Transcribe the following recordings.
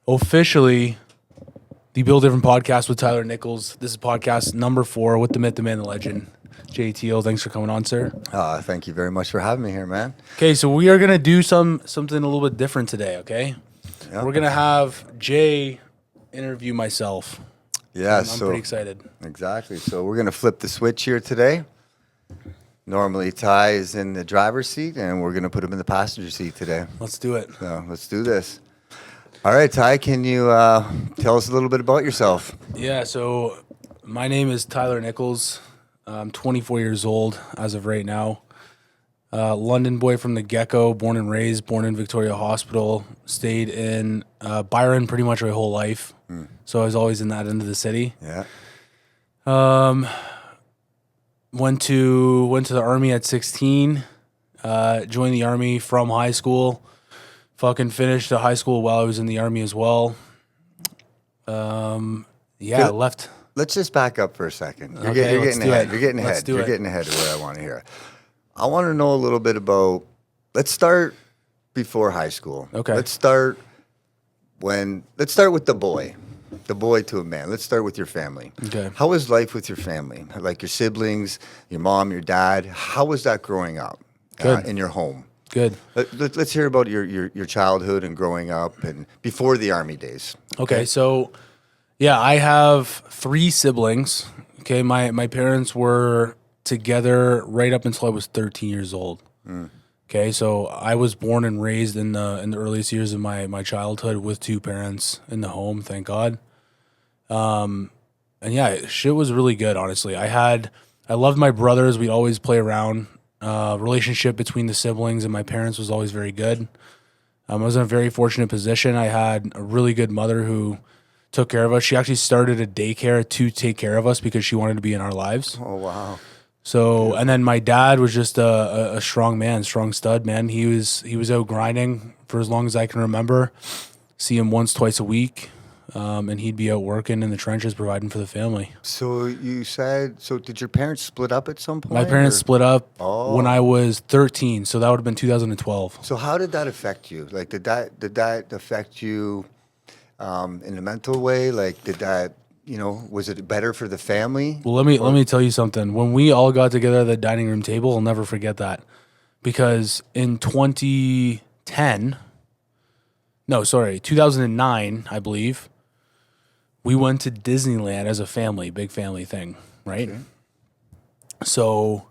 officially the Build Different podcast with Tyler Nichols. This is podcast number 4 with the myth, the man, the legend, Teale. Thanks for coming on, sir. Thank you very much for having me here, man. Okay, so we are gonna do something a little bit different today. Okay, Yep. we're gonna have Jay interview myself. Yeah, I'm pretty excited. Exactly. So we're gonna flip the switch here today. Normally, Ty is in the driver's seat, and we're gonna put him in the passenger seat today. Let's do it. So let's do this. All right, Ty, can you tell us a little bit about yourself? Yeah. So my name is Tyler Nichols. I'm 24 years old as of right now. London boy from the get-go, born and raised, born in Victoria Hospital, stayed in Byron pretty much my whole life. So I was always in that end of the city. Yeah. Went to the Army at 16, joined the Army from high school, fucking finished the high school while I was in the Army as well. Good. Left. Let's just back up for a second. You're Okay, getting ahead. it. You're getting Let's ahead. do You're it. getting ahead of what I want to hear. I want to know a little bit about. Let's start before high school. Okay. Let's start with the boy to a man. Let's start with your family. Okay. How was life with your family? Like your siblings, your mom, your dad. How was that growing up Good. in your home? Good. Let's hear about your childhood and growing up and before the Army days. Okay, so yeah, I have 3 siblings. Okay, my parents were together right up until I was 13 years old. Okay, so I was born and raised in the earliest years of my childhood with 2 parents in the home, thank God. And yeah, shit was really good, honestly. I loved my brothers. We'd always play around. Relationship between the siblings and my parents was always very good. I was in a very fortunate position. I had a really good mother who took care of us. She actually started a daycare to take care of us because she wanted to be in our lives. Oh wow. So, and then my dad was just a strong man, strong stud, man. He was out grinding for as long as I can remember. See him once, twice a week, and he'd be out working in the trenches, providing for the family. So you said, did your parents split up at some point? My parents or- split up Oh. when I was 13, so that would have been 2012. So how did that affect you? Like, did that affect you in a mental way? Like, did that, was it better for the family? Well, let me tell you something. When we all got together at the dining room table, I'll never forget that, because in 2009, I believe, we went to Disneyland as a family, big family thing, right? Okay. So,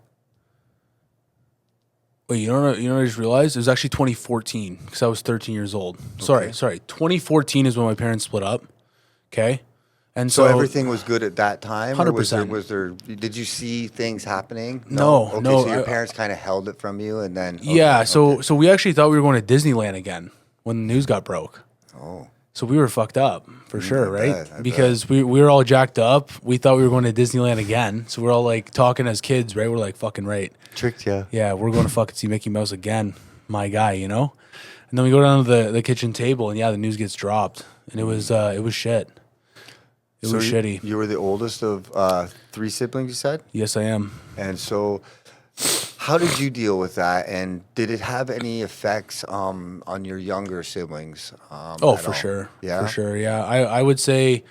wait, you know what I just realized? It was actually 2014 because I was 13 years old. Sorry. 2014 is when my parents split up. Okay, and So so everything was good at that time? or 100%. Was there, did you see things happening? No, Okay, no, so your I- parents kind of held it from you and then. Okay, yeah, so okay. so we actually thought we were going to Disneyland again when the news got broke. Oh, So we were fucked up for sure, I right? bet, I Because we were all jacked up. We thought we were going to Disneyland again. So we're all like talking as kids, right? We're like, fucking right. tricked you. Yeah, we're going to fucking see Mickey Mouse again, my guy, And then we go down to the kitchen table, and yeah, the news gets dropped, and it was shit. It was shitty. You were the oldest of 3 siblings, you said? Yes, I am. And so, how did you deal with that? And did it have any effects on your younger siblings? Oh, at for all? sure. Yeah? For sure, yeah. I would say,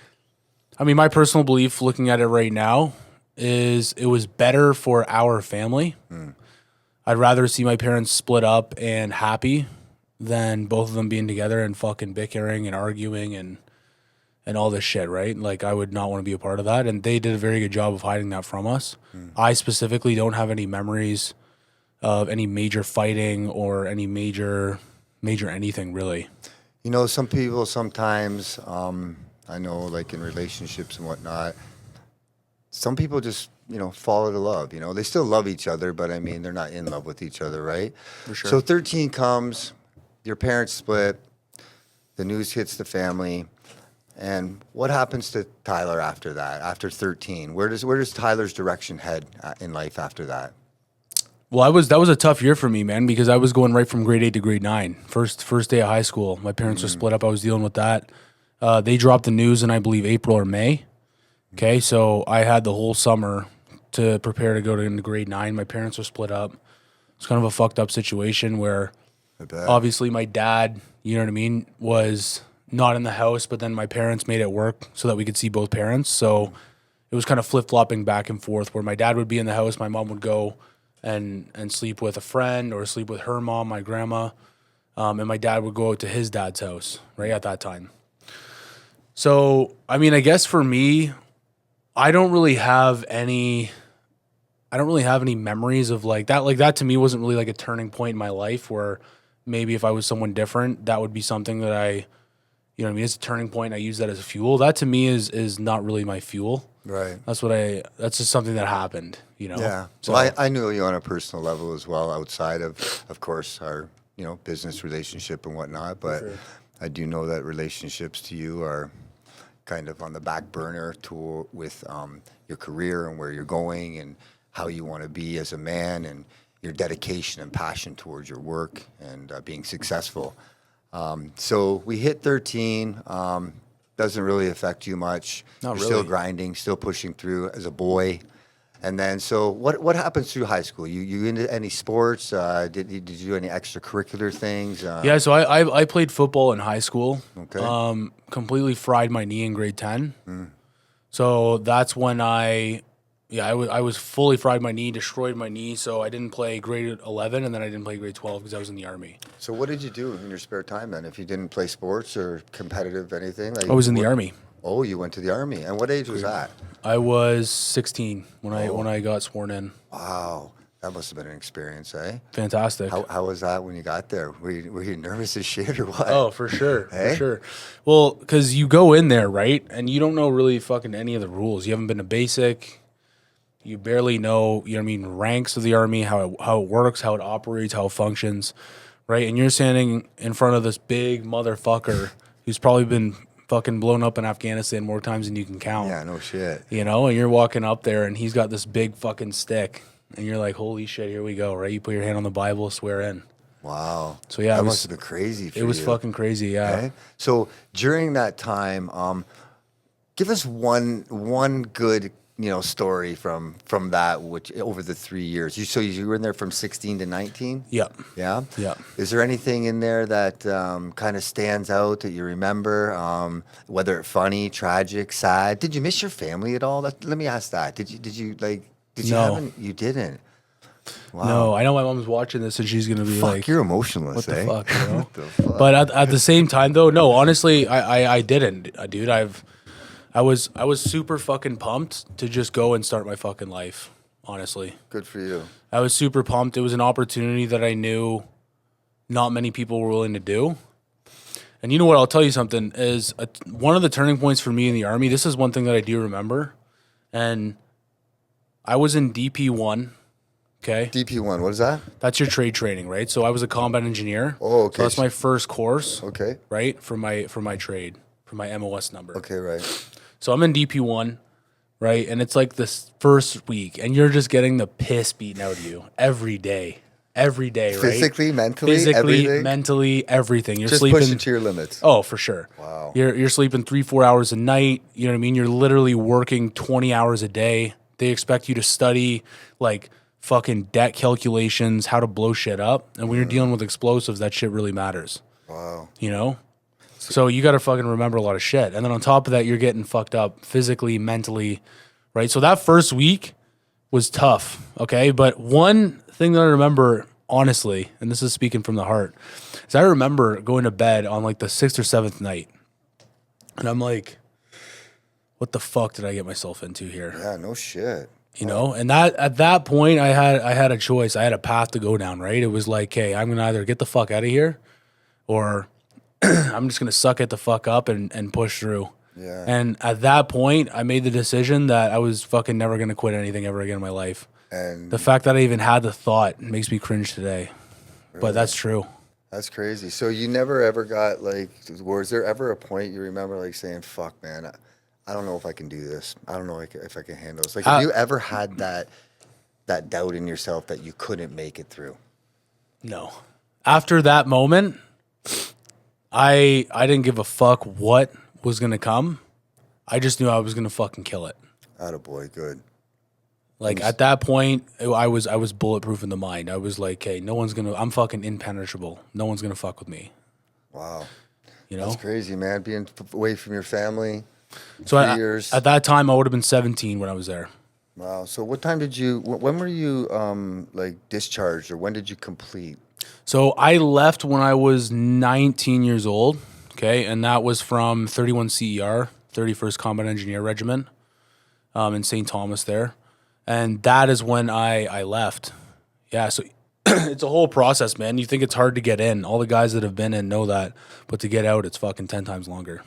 I mean, my personal belief looking at it right now is it was better for our family. I'd rather see my parents split up and happy than both of them being together and fucking bickering and arguing and all this shit, right? Like, I would not want to be a part of that. And they did a very good job of hiding that from us. I specifically don't have any memories of any major fighting or any major anything, really. Some people sometimes, I know, like in relationships and whatnot, some people just, fall out of love. They still love each other, but I mean, they're not in love with each other, right? For sure. So 13 comes, your parents split, the news hits the family. And what happens to Tyler after that? After 13, where does Tyler's direction head in life after that? Well, that was a tough year for me, man, because I was going right from grade 8 to grade 9. First day of high school. My parents were split up. I was dealing with that. They dropped the news in, I believe, April or May. Okay, so I had the whole summer to prepare to go into grade 9. My parents were split up. It's kind of a fucked up situation where I bet. obviously my dad, you know what I mean, was not in the house, but then my parents made it work so that we could see both parents. So it was kind of flip-flopping back and forth where my dad would be in the house, my mom would go and sleep with a friend or sleep with her mom, my grandma, and my dad would go out to his dad's house right at that time. So, I mean, I guess for me, I don't really have any memories of like that. Like that to me wasn't really like a turning point in my life where maybe if I was someone different, that would be something that you know what I mean, it's a turning point. I use that as a fuel. That to me is not really my fuel. Right. That's just something that happened, you know? Yeah. So, Well, I knew you on a personal level as well, outside of course, our, business relationship and whatnot. But sure. I do know that relationships to you are kind of on the back burner with your career and where you're going and how you want to be as a man and your dedication and passion towards your work and being successful. So we hit 13. Doesn't really affect you much. Not You're really. still grinding, still pushing through as a boy. And then, so what happens through high school? You into any sports? Did you do any extracurricular things? Yeah, so I played football in high school. Okay. Completely fried my knee in grade 10. So that's when I was fully fried my knee, destroyed my knee. So I didn't play grade 11 and then I didn't play grade 12 because I was in the Army. So what did you do in your spare time then? If you didn't play sports or competitive anything? Like, I was in the Army. Oh, you went to the Army. And what age was that? I was 16 when I got sworn in. Wow. That must have been an experience, eh? Fantastic. How was that when you got there? Were you nervous as shit or what? Oh, for sure. Hey? For sure. Well, because you go in there, right? And you don't know really fucking any of the rules. You haven't been to basic. You barely know, you know what I mean, ranks of the Army, how it works, how it operates, how it functions, right? And you're standing in front of this big motherfucker who's probably been fucking blown up in Afghanistan more times than you can count. Yeah, no shit. You know, and you're walking up there and he's got this big fucking stick. And you're like, holy shit, here we go, right? You put your hand on the Bible, swear in. Wow. So yeah, that must have been crazy for you. It was fucking crazy, yeah. Okay. So during that time, give us one good story from that, which over the 3 years. So you were in there from 16 to 19. Yep. Yeah. Yeah. Is there anything in there that kind of stands out that you remember? Whether it's funny, tragic, sad. Did you miss your family at all? Let me ask that. Did you like? Did you No. have any? You didn't. Wow. No, I know my mom's watching this and she's gonna be Fuck, like, you're emotionless, what the eh? fuck, you know? What the fuck? But at the same time, though, no, honestly, I didn't, dude. I was super fucking pumped to just go and start my fucking life. Honestly, Good for you. I was super pumped. It was an opportunity that I knew not many people were willing to do. And you know what? I'll tell you something. One of the turning points for me in the Army. This is one thing that I do remember, and I was in DP1. Okay. DP1, what is that? That's your trade training, right? So I was a combat engineer. Oh, okay. So that's my first course, Okay. right? For my trade, for my MOS number. Okay, right. So I'm in DP1, right? And it's like this first week, and you're just getting the piss beaten out of you every day, right? Physically, mentally, Physically, everything? mentally, everything. You're Just sleeping pushing to your limits. Oh, for sure. Wow. You're sleeping 3-4 hours a night. You know what I mean? You're literally working 20 hours a day. They expect you to study like fucking debt calculations, how to blow shit up. And when you're dealing with explosives, that shit really matters. Wow. You know? So you got to fucking remember a lot of shit. And then on top of that, you're getting fucked up physically, mentally, right? So that first week was tough, okay? But one thing that I remember, honestly, and this is speaking from the heart, is I remember going to bed on like the 6th or 7th night. And I'm like, what the fuck did I get myself into here? Yeah, no shit. You know, and that at that point, I had a choice. I had a path to go down, right? It was like, hey, I'm going to either get the fuck out of here or I'm just going to suck it the fuck up and push through. Yeah. And at that point, I made the decision that I was fucking never going to quit anything ever again in my life. And The fact that I even had the thought makes me cringe today. But that's true. that's crazy. So you never ever got like, was there ever a point you remember like saying, fuck, man, I don't know if I can do this. I don't know if I can handle this. Like, have you ever had that doubt in yourself that you couldn't make it through? No. After that moment, I didn't give a fuck what was going to come. I just knew I was going to fucking kill it. Attaboy, good. Like at that point, I was bulletproof in the mind. I was like, hey, I'm fucking impenetrable. No one's going to fuck with me. Wow. you know? That's crazy, man. Being away from your family. So 3 years. at that time, I would have been 17 when I was there. Wow. So what time did you? When were you like discharged, or when did you complete? So I left when I was 19 years old, okay? And that was from 31 CER, 31st Combat Engineer Regiment in St. Thomas there. And that is when I left. Yeah, so it's a whole process, man. You think it's hard to get in. All the guys that have been in know that. But to get out, it's fucking 10 times longer.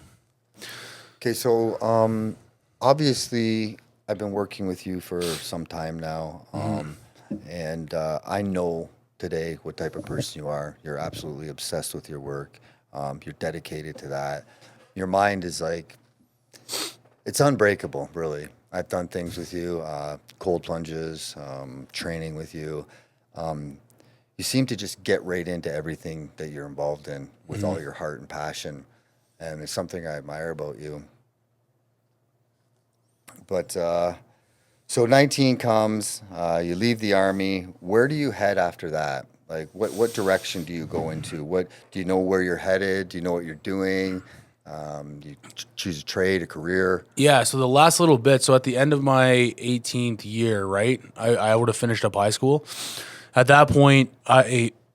Okay, so obviously I've been working with you for some time now, and I know today what type of person you are. You're absolutely obsessed with your work. You're dedicated to that. Your mind is like, it's unbreakable, really. I've done things with you, cold plunges, training with you. You seem to just get right into everything that you're involved in with all your heart and passion. And it's something I admire about you. But so 19 comes, you leave the Army. Where do you head after that? Like, what direction do you go into? What do you know where you're headed? Do you know what you're doing? Do you choose a trade, a career? Yeah, so the last little bit, so at the end of my 18th year, right, I would have finished up high school. At that point,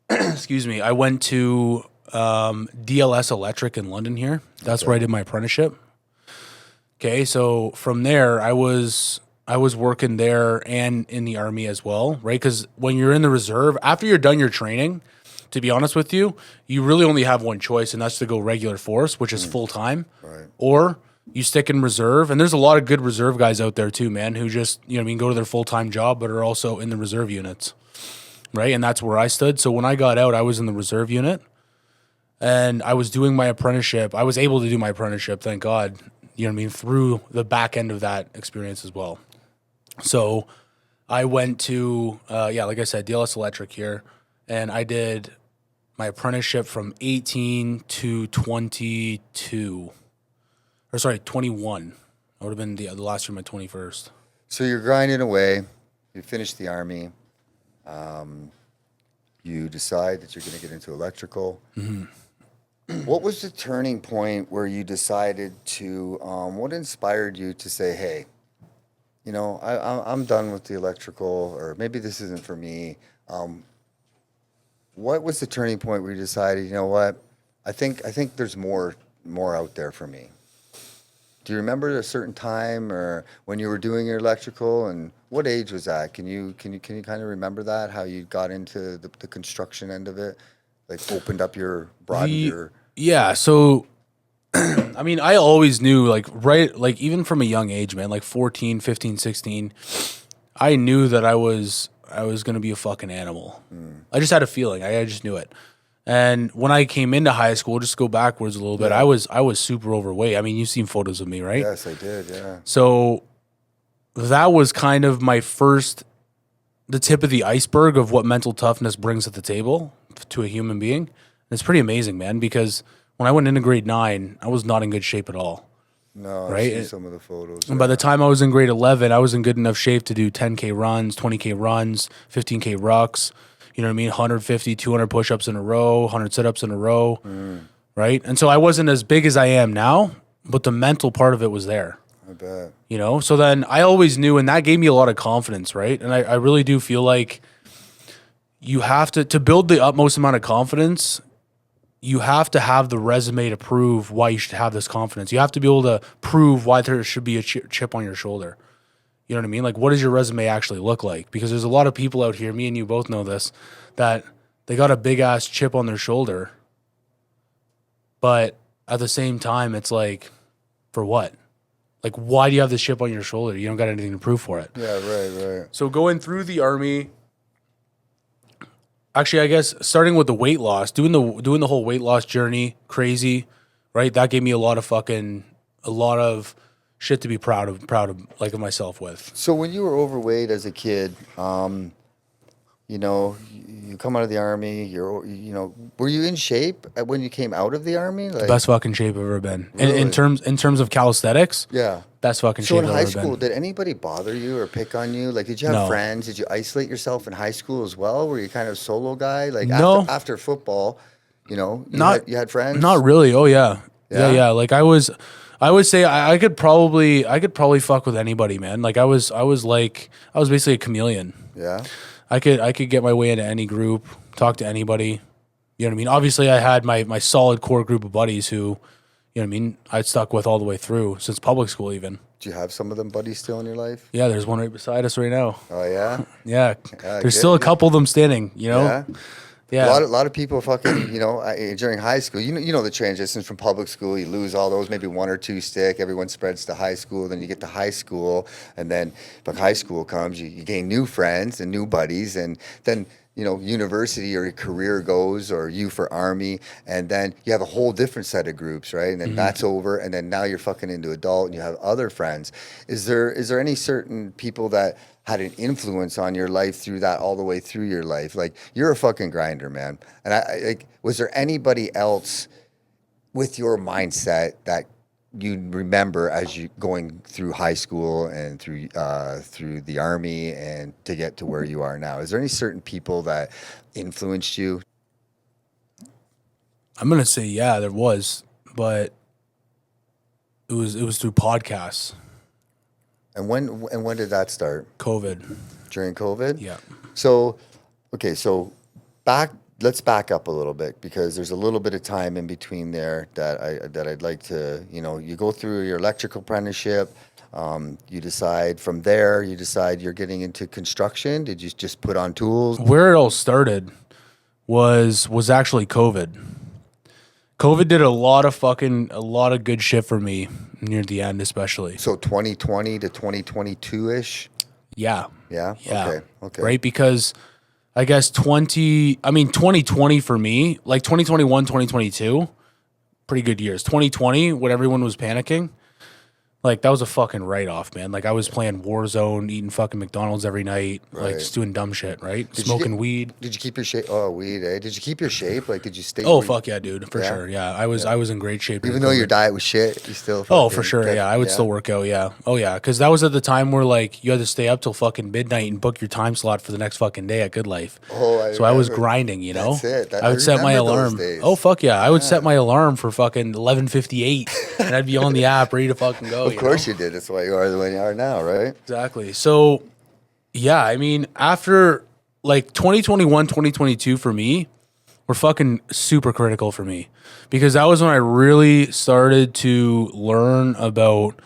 excuse me, I went to DLS Electric in London here. That's where I did my apprenticeship. Okay, so from there, I was working there and in the Army as well, right? Because when you're in the reserve, after you're done your training, to be honest with you, you really only have one choice, and that's to go regular force, which is full time, Right. or you stick in reserve. And there's a lot of good reserve guys out there too, man, who just, you know what I mean, go to their full time job, but are also in the reserve units, right? And that's where I stood. So when I got out, I was in the reserve unit, and I was doing my apprenticeship. I was able to do my apprenticeship, thank God, you know what I mean, through the back end of that experience as well. So I went to, like I said, DLS Electric here, and I did my apprenticeship from 18 to 22. Or sorry, 21. I would have been the last year, my 21st. So you're grinding away. You finish the Army. You decide that you're going to get into electrical. What was the turning point where you decided to, what inspired you to say, hey, you know, I'm done with the electrical, or maybe this isn't for me. What was the turning point where you decided, you know what, I think there's more out there for me? Do you remember a certain time or when you were doing your electrical, and what age was that? Can you kind of remember that, how you got into the construction end of it, like broadened your? Yeah, so I mean, I always knew, like, right, like, even from a young age, man, like 14, 15, 16, I knew that I was going to be a fucking animal. I just had a feeling. I just knew it. And when I came into high school, just to go backwards a little bit, I was super overweight. I mean, you've seen photos of me, right? Yes, I did, yeah. So that was kind of the tip of the iceberg of what mental toughness brings at the table to a human being. And it's pretty amazing, man, because when I went into grade 9, I was not in good shape at all. No, right? I see some of the photos. And by the time I was in grade 11, I was in good enough shape to do 10K runs, 20K runs, 15K rucks, you know what I mean? 150, 200 push-ups in a row, 100 sit-ups in a row, right? And so I wasn't as big as I am now, but the mental part of it was there. I bet. You know? So then I always knew, and that gave me a lot of confidence, right? And I really do feel like you have to build the utmost amount of confidence, you have to have the resume to prove why you should have this confidence. You have to be able to prove why there should be a chip on your shoulder. You know what I mean? Like, what does your resume actually look like? Because there's a lot of people out here, me and you both know this, that they got a big-ass chip on their shoulder. But at the same time, it's like, for what? Like, why do you have this chip on your shoulder? You don't got anything to prove for it. Yeah, right. So going through the Army, actually, I guess starting with the weight loss, doing the whole weight loss journey, crazy, right? That gave me a lot of shit to be proud of, like, of myself with. So when you were overweight as a kid, you know, you come out of the Army, were you in shape when you came out of the Army? Like, Best fucking shape I've ever been. Really? In terms of calisthenics, yeah. best fucking So shape in I've high ever school, been. did anybody bother you or pick on you? Like, did you have No. friends? Did you isolate yourself in high school as well? Were you kind of a solo guy? Like, No. after football, You know, you had friends. Not really. Oh yeah. Yeah? Yeah. Like I would say I could probably fuck with anybody, man. Like I was basically a chameleon. Yeah. I could get my way into any group, talk to anybody. You know what I mean? Obviously I had my solid core group of buddies who, you know what I mean, I'd stuck with all the way through since public school even. Do you have some of them buddies still in your life? Yeah, there's one right beside us right now. Oh yeah. Yeah. Yeah, There's still a couple of them standing, you know? Yeah. Yeah. A lot of people fucking, you know, during high school, you know the transitions from public school, you lose all those, maybe one or two stick, everyone spreads to high school, then you get to high school, and then when high school comes, you gain new friends and new buddies, and then, you know, university or your career goes, or you for army, and then you have a whole different set of groups, right? And then that's over, and then now you're fucking into adult, and you have other friends. Is there any certain people that had an influence on your life through that, all the way through your life? Like, you're a fucking grinder, man. And I like, was there anybody else with your mindset that you remember as you going through high school and through the army and to get to where you are now? Is there any certain people that influenced you? I'm gonna say yeah, there was, but it was through podcasts. And when did that start? COVID. During COVID? Yeah. So, okay, so let's back up a little bit, because there's a little bit of time in between there that I'd like to, you know, you go through your electrical apprenticeship, you decide you're getting into construction. Did you just put on tools? Where it all started was actually COVID. COVID did a lot of good shit for me near the end, especially. So 2020 to 2022-ish? Yeah. Yeah? Yeah. Okay. Right? Because I guess 2020 for me, like 2021, 2022, pretty good years. 2020, when everyone was panicking, like that was a fucking write-off, man. Like I was playing Warzone, eating fucking McDonald's every night, like just doing dumb shit, right? Smoking weed. Did you keep your shape? Oh, weed, eh? Did you keep your shape? Like, did you stay? Oh, fuck yeah, dude, for sure. Yeah, I was in great shape. Even though your diet was shit, you still. Oh, for sure. Yeah, I would still work out. Yeah. Oh, yeah. Because that was at the time where like you had to stay up till fucking midnight and book your time slot for the next fucking day at Good Life. Oh, so I was grinding. You know. That's it. I would set my alarm. Oh fuck yeah! I would set my alarm for fucking 11:58, and I'd be on the app ready to fucking go. Of course you did. That's why you are the way you are now, right? Exactly. So, yeah, I mean, after like 2021, 2022 for me were fucking super critical for me, because that was when I really started to learn about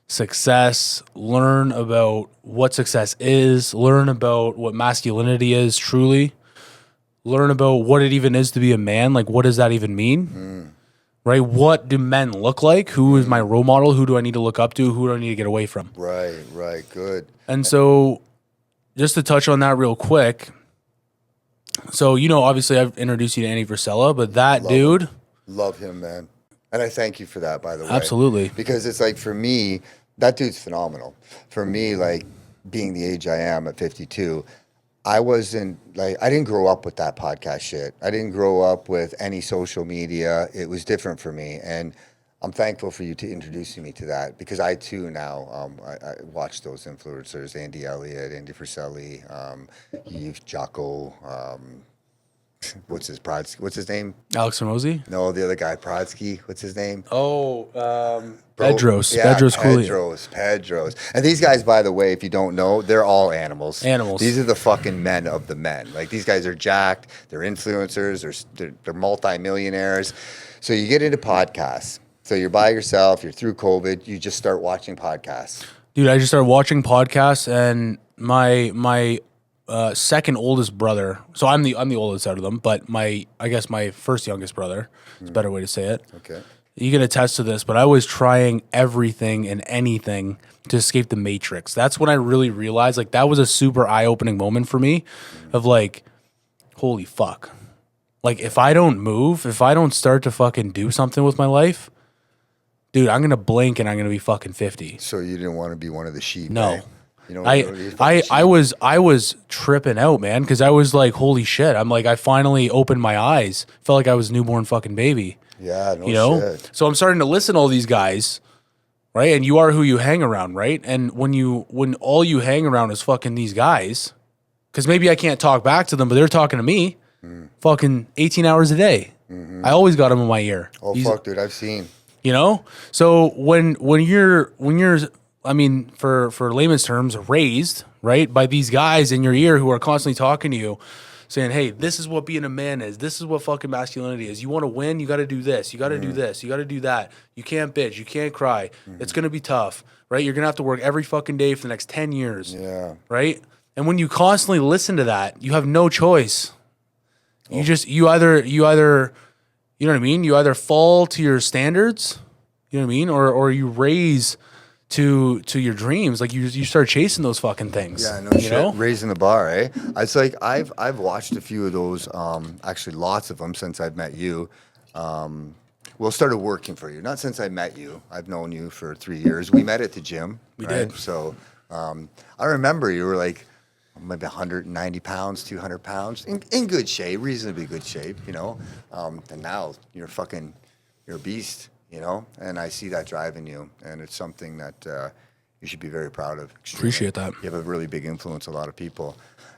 success, learn about what success is, learn about what masculinity is truly, learn about what it even is to be a man. Like, what does that even mean? Right? What do men look like? Who is my role model? Who do I need to look up to? Who do I need to get away from? Right, good. And so, just to touch on that real quick. So, you know, obviously I've introduced you to Andy Frisella, but that dude. Love him, man. And I thank you for that, by the way. Absolutely. Because it's like, for me, that dude's phenomenal. For me, like, being the age I am at 52, I didn't grow up with that podcast shit. I didn't grow up with any social media. It was different for me. And I'm thankful for you to introducing me to that, because I too now, I watch those influencers, Andy Elliott, Andy Friselli, Yves Jocko, what's his name? Alex Hormozy? No, the other guy, Brodsky. What's his name? Oh, Pedros. Yeah, Pedros Cooley. Pedros. And these guys, by the way, if you don't know, they're all animals. Animals. These are the fucking men of the men. Like, these guys are jacked. They're influencers. They're multi-millionaires. So you get into podcasts. So you're by yourself. You're through COVID. You just start watching podcasts. Dude, I just started watching podcasts, and my second oldest brother. So I'm the oldest out of them, but I guess my first youngest brother is a better way to say it. Okay. You can attest to this, but I was trying everything and anything to escape the matrix. That's when I really realized, like, that was a super eye-opening moment for me of like, holy fuck. Like, if I don't move, if I don't start to fucking do something with my life, dude, I'm going to blink and I'm going to be fucking 50. So you didn't want to be one of the sheep, No. eh? You know, I was tripping out, man, because I was like, holy shit. I'm like, I finally opened my eyes. Felt like I was a newborn fucking baby. Yeah, no you know? shit. So I'm starting to listen to all these guys, right? And you are who you hang around, right? And when all you hang around is fucking these guys, because maybe I can't talk back to them, but they're talking to me. fucking 18 hours a day. I always got him in my ear. Oh, fuck, dude, I've seen. You know? So when you're I mean, for layman's terms, raised, right, by these guys in your ear who are constantly talking to you, saying, hey, this is what being a man is. This is what fucking masculinity is. You want to win, you got to do this. You got to do this. You got to do that. You can't bitch. You can't cry. It's going to be tough, right? You're going to have to work every fucking day for the next 10 years. Yeah. Right? And when you constantly listen to that, you have no choice. You either, you know what I mean? You either fall to your standards, you know what I mean? Or you raise to your dreams. Like you start chasing those fucking things. Yeah, no you shit. know? Raising the bar, eh? It's like I've watched a few of those, actually lots of them since I've met you. Well, started working for you. Not since I met you. I've known you for 3 years. We met at the gym. We right? did. So I remember you were like maybe 190 pounds, 200 pounds, in good shape, reasonably good shape, you know. And now you're a beast, you know. And I see that driving you, and it's something that you should be very proud of. Extremely. Appreciate that. You have a really big influence on a lot of people.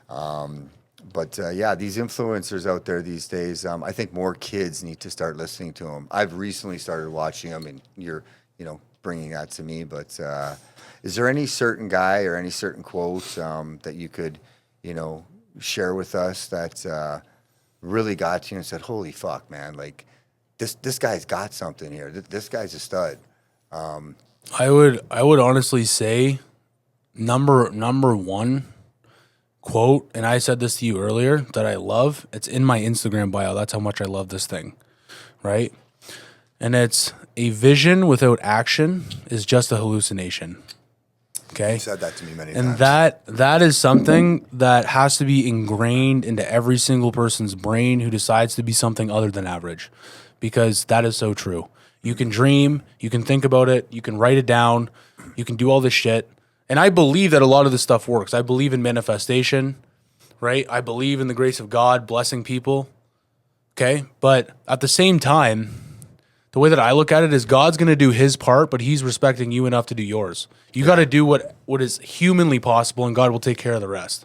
But yeah, these influencers out there these days, I think more kids need to start listening to them. I've recently started watching them, and you're, bringing that to me. But is there any certain guy or any certain quote that you could, share with us that really got to you and said, "Holy fuck, man! Like this guy's got something here. This guy's a stud." I would honestly say number one quote, and I said this to you earlier, that I love. It's in my Instagram bio. That's how much I love this thing, right? And it's, a vision without action is just a hallucination. Okay? You said that to me many and times. that is something that has to be ingrained into every single person's brain who decides to be something other than average, because that is so true. You can dream, you can think about it, you can write it down, you can do all this shit. And I believe that a lot of this stuff works. I believe in manifestation, right? I believe in the grace of God blessing people, okay? But at the same time, the way that I look at it is God's going to do his part, but he's respecting you enough to do yours. You got to do what is humanly possible, and God will take care of the rest,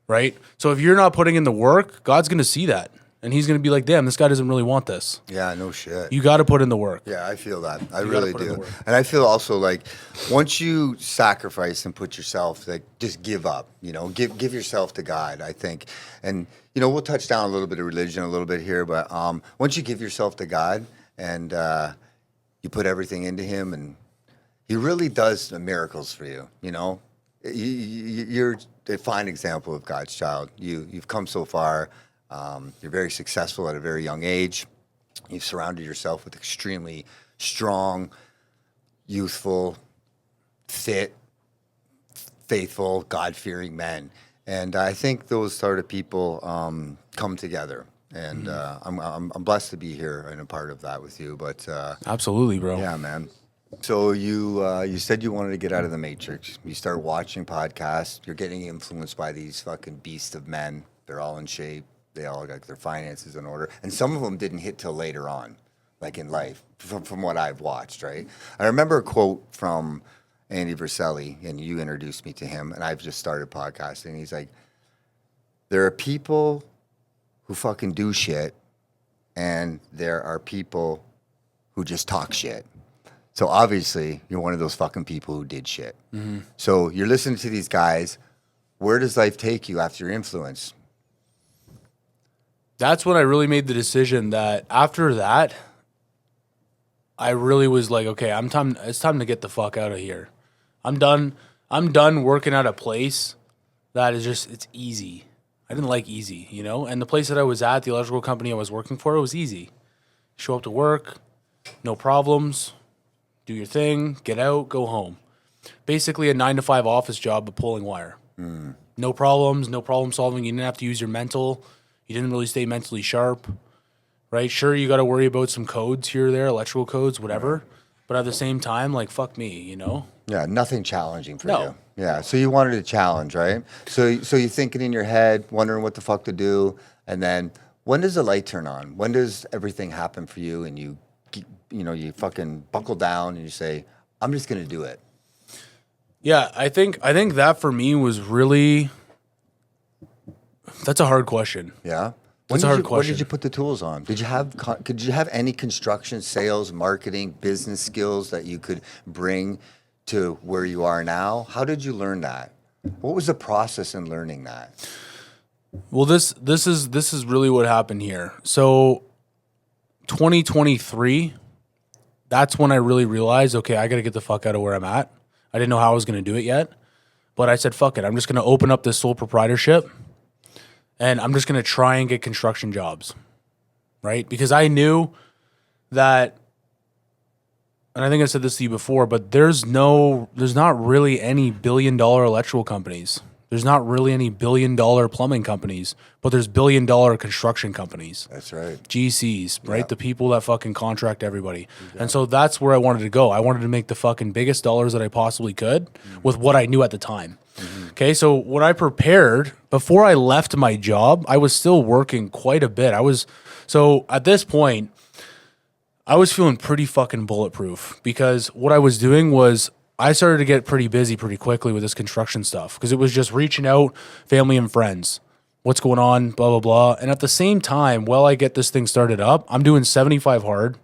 right? So if you're not putting in the work, God's going to see that. And he's going to be like, damn, this guy doesn't really want this. Yeah, no shit. You got to put in the work. Yeah, I feel that. I really do. work. And I feel also like once you sacrifice and put yourself, like, just give up, give yourself to God, I think. And, we'll touch down a little bit of religion a little bit here, but once you give yourself to God and you put everything into him, and he really does miracles for you, You're a fine example of God's child. You've come so far. You're very successful at a very young age. You've surrounded yourself with extremely strong, youthful, fit, faithful, God-fearing men. And I think those sort of people come together. And I'm blessed to be here and a part of that with you. But absolutely, bro. Yeah, man. So you said you wanted to get out of the matrix. You start watching podcasts. You're getting influenced by these fucking beasts of men. They're all in shape. They all got their finances in order. And some of them didn't hit till later on, like in life, from what I've watched, right? I remember a quote from Andy Verselli, and you introduced me to him, and I've just started podcasting. He's like, there are people who fucking do shit, and there are people who just talk shit. So obviously, you're one of those fucking people who did shit. Mm-hmm. So you're listening to these guys. Where does life take you after your influence? That's when I really made the decision that after that, I really was like, okay, it's time to get the fuck out of here. I'm done working at a place that is just, it's easy. I didn't like easy, And the place that I was at, the electrical company I was working for, it was easy. Show up to work, no problems, do your thing, get out, go home. Basically a 9-to-5 office job, but pulling wire. Mm. No problems, no problem solving. You didn't have to use your mental. You didn't really stay mentally sharp, right? Sure, you got to worry about some codes here or there, electrical codes, whatever. But at the same time, like, fuck me, Yeah, nothing challenging for you. Yeah, so you wanted a challenge, right? So you're thinking in your head, wondering what the fuck to do, and then when does the light turn on? When does everything happen for you, and you fucking buckle down and you say, I'm just gonna do it? Yeah, I think that for me was really. That's a hard question. Yeah? That's a hard When question. did you put the tools on? Could you have any construction, sales, marketing, business skills that you could bring to where you are now? How did you learn that? What was the process in learning that? Well, this is really what happened here. So 2023, that's when I really realized, okay, I got to get the fuck out of where I'm at. I didn't know how I was going to do it yet, but I said, fuck it. I'm just going to open up this sole proprietorship and I'm just going to try and get construction jobs, right? Because I knew that, and I think I said this to you before, but there's not really any billion-dollar electrical companies. There's not really any billion-dollar plumbing companies, but there's billion-dollar construction companies. That's right. GCs, right? Yeah. The people that fucking contract everybody. And so that's where I wanted to go. I wanted to make the fucking biggest dollars that I possibly could with what I knew at the time. Okay, so when I prepared, before I left my job, I was still working quite a bit. So at this point, I was feeling pretty fucking bulletproof because what I was doing was I started to get pretty busy pretty quickly with this construction stuff because it was just reaching out, family and friends. What's going on, blah, blah, blah. And at the same time, while I get this thing started up, I'm doing 75 hard.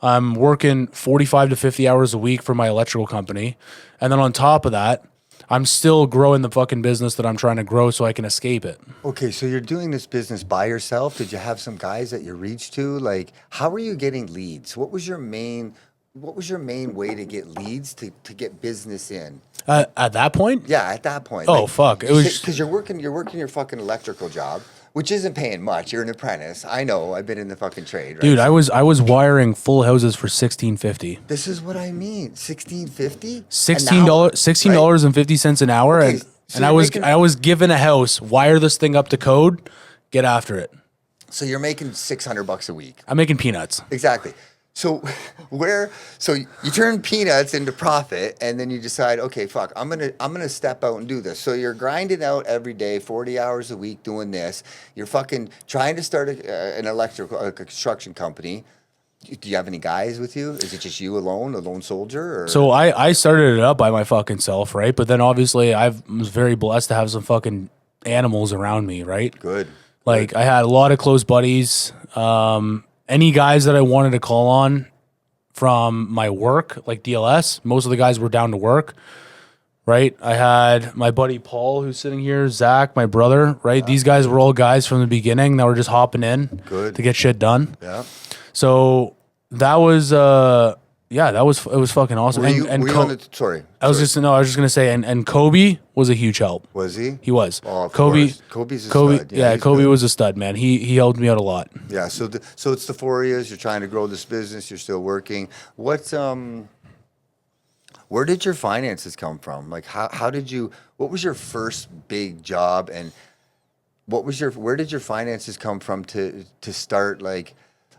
I'm working 45 to 50 hours a week for my electrical company. And then on top of that, I'm still growing the fucking business that I'm trying to grow so I can escape it. Okay, so you're doing this business by yourself. Did you have some guys that you reached to? Like, how were you getting leads? What was your main way to get leads to get business in? At that point? Yeah, at that point. Oh, fuck. It was because you're working your fucking electrical job, which isn't paying much. You're an apprentice. I know. I've been in the fucking trade, right? Dude, I was wiring full houses for $16.50. This is what I mean. $16.50? $16.50 an hour, Okay, so and I was given a house, wire this thing up to code, get after it. So you're making $600 a week. I'm making peanuts. Exactly. So you turn peanuts into profit, and then you decide, okay, fuck, I'm gonna step out and do this. So you're grinding out every day, 40 hours a week doing this. You're fucking trying to start a construction company. Do you have any guys with you? Is it just you alone, a lone soldier? Or? So I started it up by my fucking self, right? But then obviously I was very blessed to have some fucking animals around me, right? Good. Like I had a lot of close buddies. Any guys that I wanted to call on from my work, like DLS, most of the guys were down to work, right? I had my buddy Paul, who's sitting here, Zach, my brother, right? Yeah. These guys were all guys from the beginning that were just hopping in to get shit done. Yeah. So that was, it was fucking awesome. Sorry. I was just gonna say, and Kobe was a huge help. Was he? He was. Oh, of course. Kobe's a stud. Yeah, Kobe was a stud, man. He helped me out a lot. Yeah. So it's the 4 years. You're trying to grow this business. You're still working. Where did your finances come from? Like, what was your first big job, and where did your finances come from to start? Like,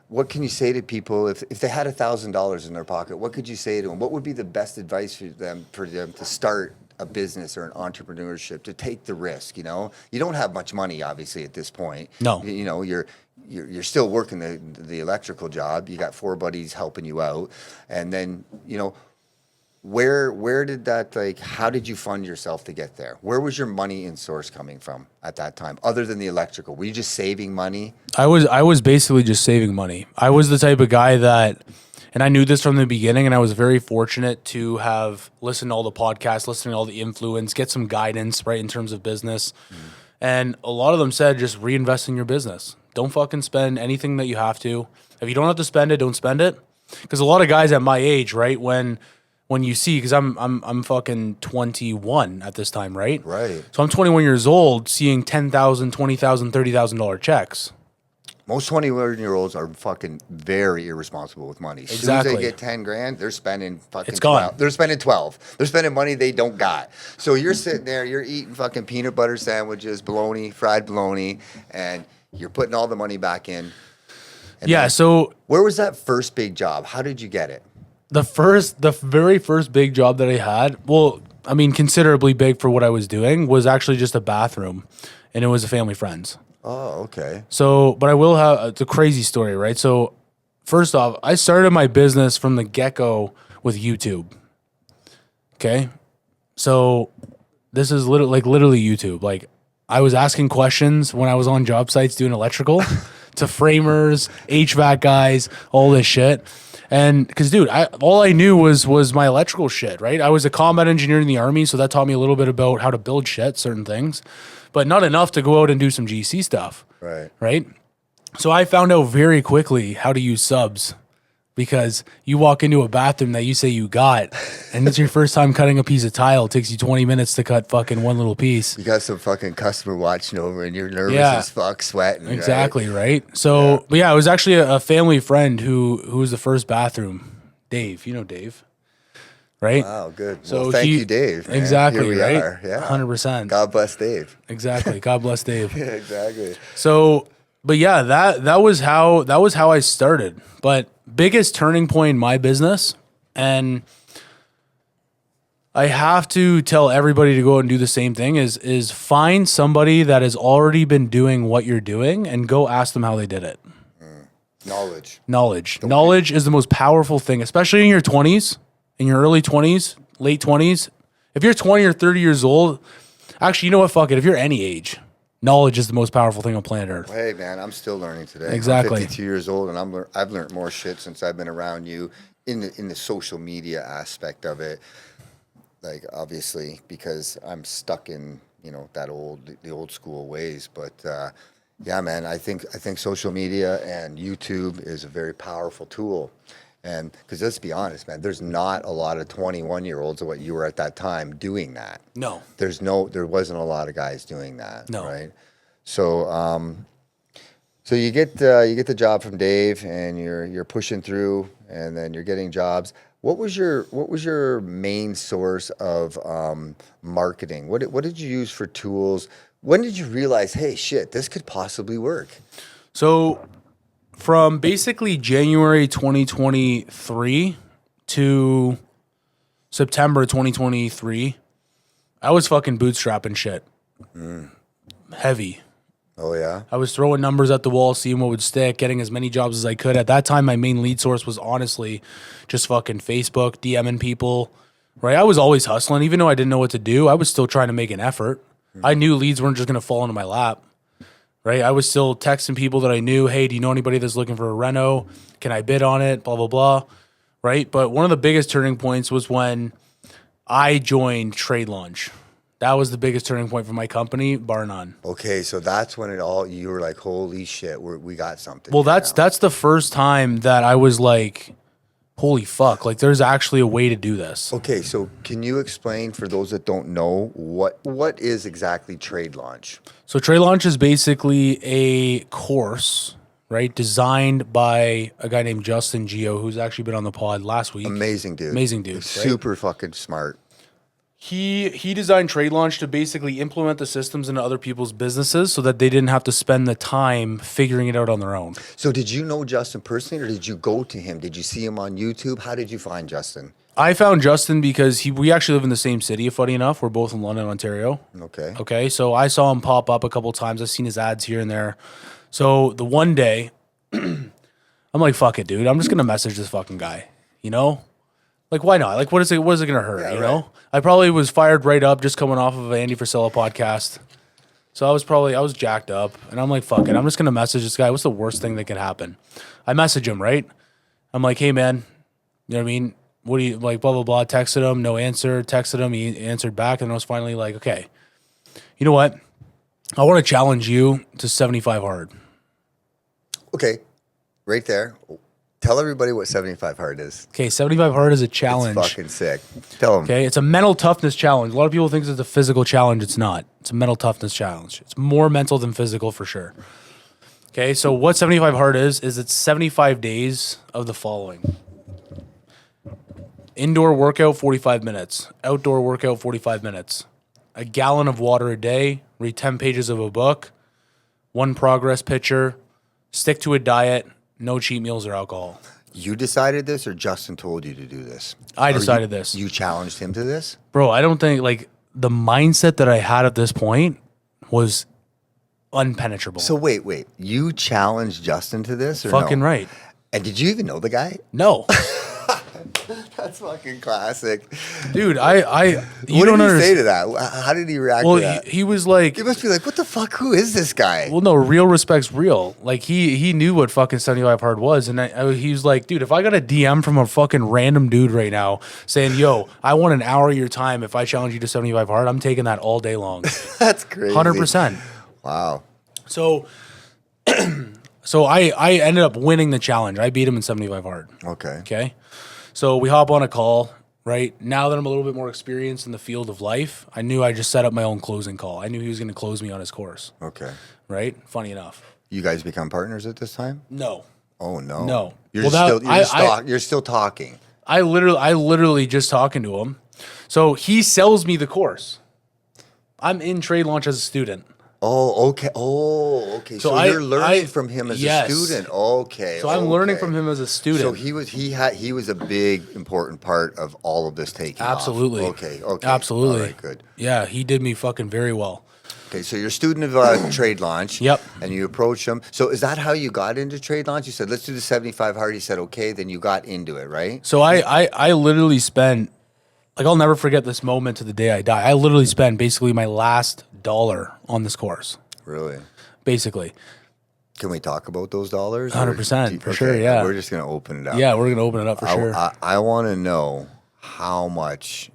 what can you say to people if they had $1,000 in their pocket? What could you say to them? What would be the best advice for them to start a business or an entrepreneurship, to take the risk? You know, you don't have much money, obviously, at this point. No. You know, you're still working the electrical job. You got 4 buddies helping you out, and then, you know, where did that, like, how did you fund yourself to get there? Where was your money in source coming from at that time, other than the electrical? Were you just saving money? I was basically just saving money. I was the type of guy that, and I knew this from the beginning, and I was very fortunate to have listened to all the podcasts, listened to all the influence, get some guidance, right, in terms of business. And a lot of them said, just reinvest in your business. Don't fucking spend anything that you have to. If you don't have to spend it, don't spend it. Because a lot of guys at my age, right, when you see, because I'm fucking 21 at this time, right? Right. So I'm 21 years old, seeing $10,000, $20,000, $30,000 checks. Most 21-year-olds are fucking very irresponsible with money. Exactly. As soon as they get 10 grand, they're spending fucking It's gone. 12. They're spending 12. They're spending money they don't got. So you're sitting there, you're eating fucking peanut butter sandwiches, bologna, fried bologna, and you're putting all the money back in. And Yeah, so where was that first big job? How did you get it? the very first big job that I had, well, I mean, considerably big for what I was doing, was actually just a bathroom, and it was a family friend's. Oh, okay. So, but I will have, it's a crazy story, right? So, first off, I started my business from the get-go with YouTube. Okay? So, this is literally YouTube. Like, I was asking questions when I was on job sites doing electrical to framers, HVAC guys, all this shit. And because, dude, all I knew was my electrical shit, right? I was a combat engineer in the Army, so that taught me a little bit about how to build shit, certain things, but not enough to go out and do some GC stuff. Right? So I found out very quickly how to use subs, because you walk into a bathroom that you say you got, and it's your first time cutting a piece of tile. It takes you 20 minutes to cut fucking one little piece. You got some fucking customer watching over, and you're nervous as fuck, sweating. Exactly, right? So, but yeah, it was actually a family friend who was the first bathroom. Dave, you know Dave, right? Wow, good. So well, thank you, Dave. Man. Exactly, Here we right? are. Yeah, 100%. God bless Dave. Exactly. God bless Dave. Yeah, exactly. So, but yeah, that was how I started. But biggest turning point in my business, and I have to tell everybody to go out and do the same thing, is find somebody that has already been doing what you're doing and go ask them how they did it. Knowledge. Knowledge is the most powerful thing, especially in your 20s, in your early 20s, late 20s. If you're 20 or 30 years old, actually, you know what? Fuck it. If you're any age, knowledge is the most powerful thing on planet Earth. Hey, man, I'm still learning today. Exactly. I'm 52 years old, and I've learned more shit since I've been around you in the social media aspect of it. Like, obviously, because I'm stuck in the old school ways. But yeah, man, I think social media and YouTube is a very powerful tool. And because let's be honest, man, there's not a lot of 21-year-olds of what you were at that time doing that. No. There wasn't a lot of guys doing that. No. Right. So so you get the job from Dave, and you're pushing through, and then you're getting jobs. What was your main source of marketing? What did you use for tools? When did you realize, hey, shit, this could possibly work? So from basically January 2023 to September 2023, I was fucking bootstrapping shit. Heavy. Oh, yeah? I was throwing numbers at the wall, seeing what would stick, getting as many jobs as I could. At that time, my main lead source was honestly just fucking Facebook, DMing people, right? I was always hustling. Even though I didn't know what to do, I was still trying to make an effort. I knew leads weren't just going to fall into my lap, right? I was still texting people that I knew, hey, do you know anybody that's looking for a reno? Can I bid on it? Blah, blah, blah, right? But one of the biggest turning points was when I joined Trade Launch. That was the biggest turning point for my company, bar none. Okay, so that's when you were like, holy shit, we got something. Well, that's the first time that I was like, holy fuck, like there's actually a way to do this. Okay, so can you explain for those that don't know what is exactly Trade Launch? So Trade Launch is basically a course, right, designed by a guy named Justin Geo, who's actually been on the pod last week. Amazing dude. Right? Super fucking smart. He designed Trade Launch to basically implement the systems into other people's businesses so that they didn't have to spend the time figuring it out on their own. So did you know Justin personally, or did you go to him? Did you see him on YouTube? How did you find Justin? I found Justin because we actually live in the same city, funny enough. We're both in London, Ontario. Okay, so I saw him pop up a couple times. I've seen his ads here and there. So the one day, I'm like, fuck it, dude. I'm just going to message this fucking guy, Like, why not? Like, what is it going to hurt, you know? I probably was fired right up just coming off of an Andy Frisella podcast. So I was jacked up. And I'm like, fuck it. I'm just going to message this guy. What's the worst thing that could happen? I message him, right? I'm like, hey, man, you know what I mean? What do you, like, blah, blah, blah. Texted him, no answer. Texted him, he answered back. And I was finally like, okay, you know what? I want to challenge you to 75 hard. Okay, right there. Tell everybody what 75 hard is. Okay, 75 hard is a challenge. It's fucking sick. Tell them. Okay, it's a mental toughness challenge. A lot of people think it's a physical challenge. It's not. It's a mental toughness challenge. It's more mental than physical for sure. Okay, so what 75 hard is it's 75 days of the following. Indoor workout, 45 minutes. Outdoor workout, 45 minutes. A gallon of water a day. Read 10 pages of a book. 1 progress picture. Stick to a diet. No cheat meals or alcohol. You decided this, or Justin told you to do this? I decided this. You challenged him to this? Bro, I don't think, like, the mindset that I had at this point was impenetrable. So wait. You challenged Justin to this, or Fucking no? right. And did you even know the guy? No. That's fucking classic. Dude, you What don't did he say understand. to that? How did he react Well, to that? he was like, He must be like, what the fuck? Who is this guy? well, no, real respect's real. Like he knew what fucking 75 hard was, and he was like, dude, if I got a DM from a fucking random dude right now saying, yo, I want an hour of your time if I challenge you to 75 hard, I'm taking that all day long. That's crazy. 100%. Wow. So, I ended up winning the challenge. I beat him in 75 hard. Okay. Okay. So we hop on a call. Right now that I'm a little bit more experienced in the field of life, I knew I just set up my own closing call. I knew he was going to close me on his course. Okay. Right. Funny enough. You guys become partners at this time? No. Oh no. No. You're you're still talking. I literally just talking to him. So he sells me the course. I'm in trade launch as a student. Oh, okay. Oh, okay. So you're learning from him as a student. Okay. So I'm learning from him as a student. So he was a big important part of all of this taking Absolutely. off. Okay. Absolutely. All right, good. Yeah, he did me fucking very well. Okay, so you're a student of trade launch. Yep. And you approach him. So is that how you got into trade launch? You said, let's do the 75 hard. He said, okay. Then you got into it, right? So I literally spent, like, I'll never forget this moment to the day I die. I literally spent basically my last dollar on this course. Really? Basically. Can we talk about those dollars? 100%, for sure, yeah. We're just going to open it up. Yeah, we're going to open it up for sure. I want to know how much,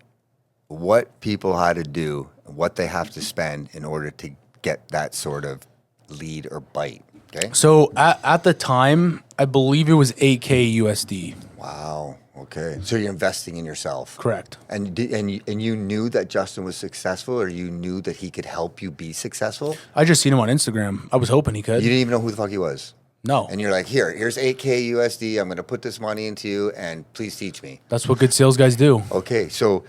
what people had to do, what they have to spend in order to get that sort of lead or bite. Okay. So at the time, I believe it was 8K USD. Wow. Okay. So you're investing in yourself. Correct. And you knew that Justin was successful, or you knew that he could help you be successful? I just seen him on Instagram. I was hoping he could. You didn't even know who the fuck he was? No. And you're like, here's 8K USD. I'm going to put this money into you, and please teach me. That's what good sales guys do. Okay. So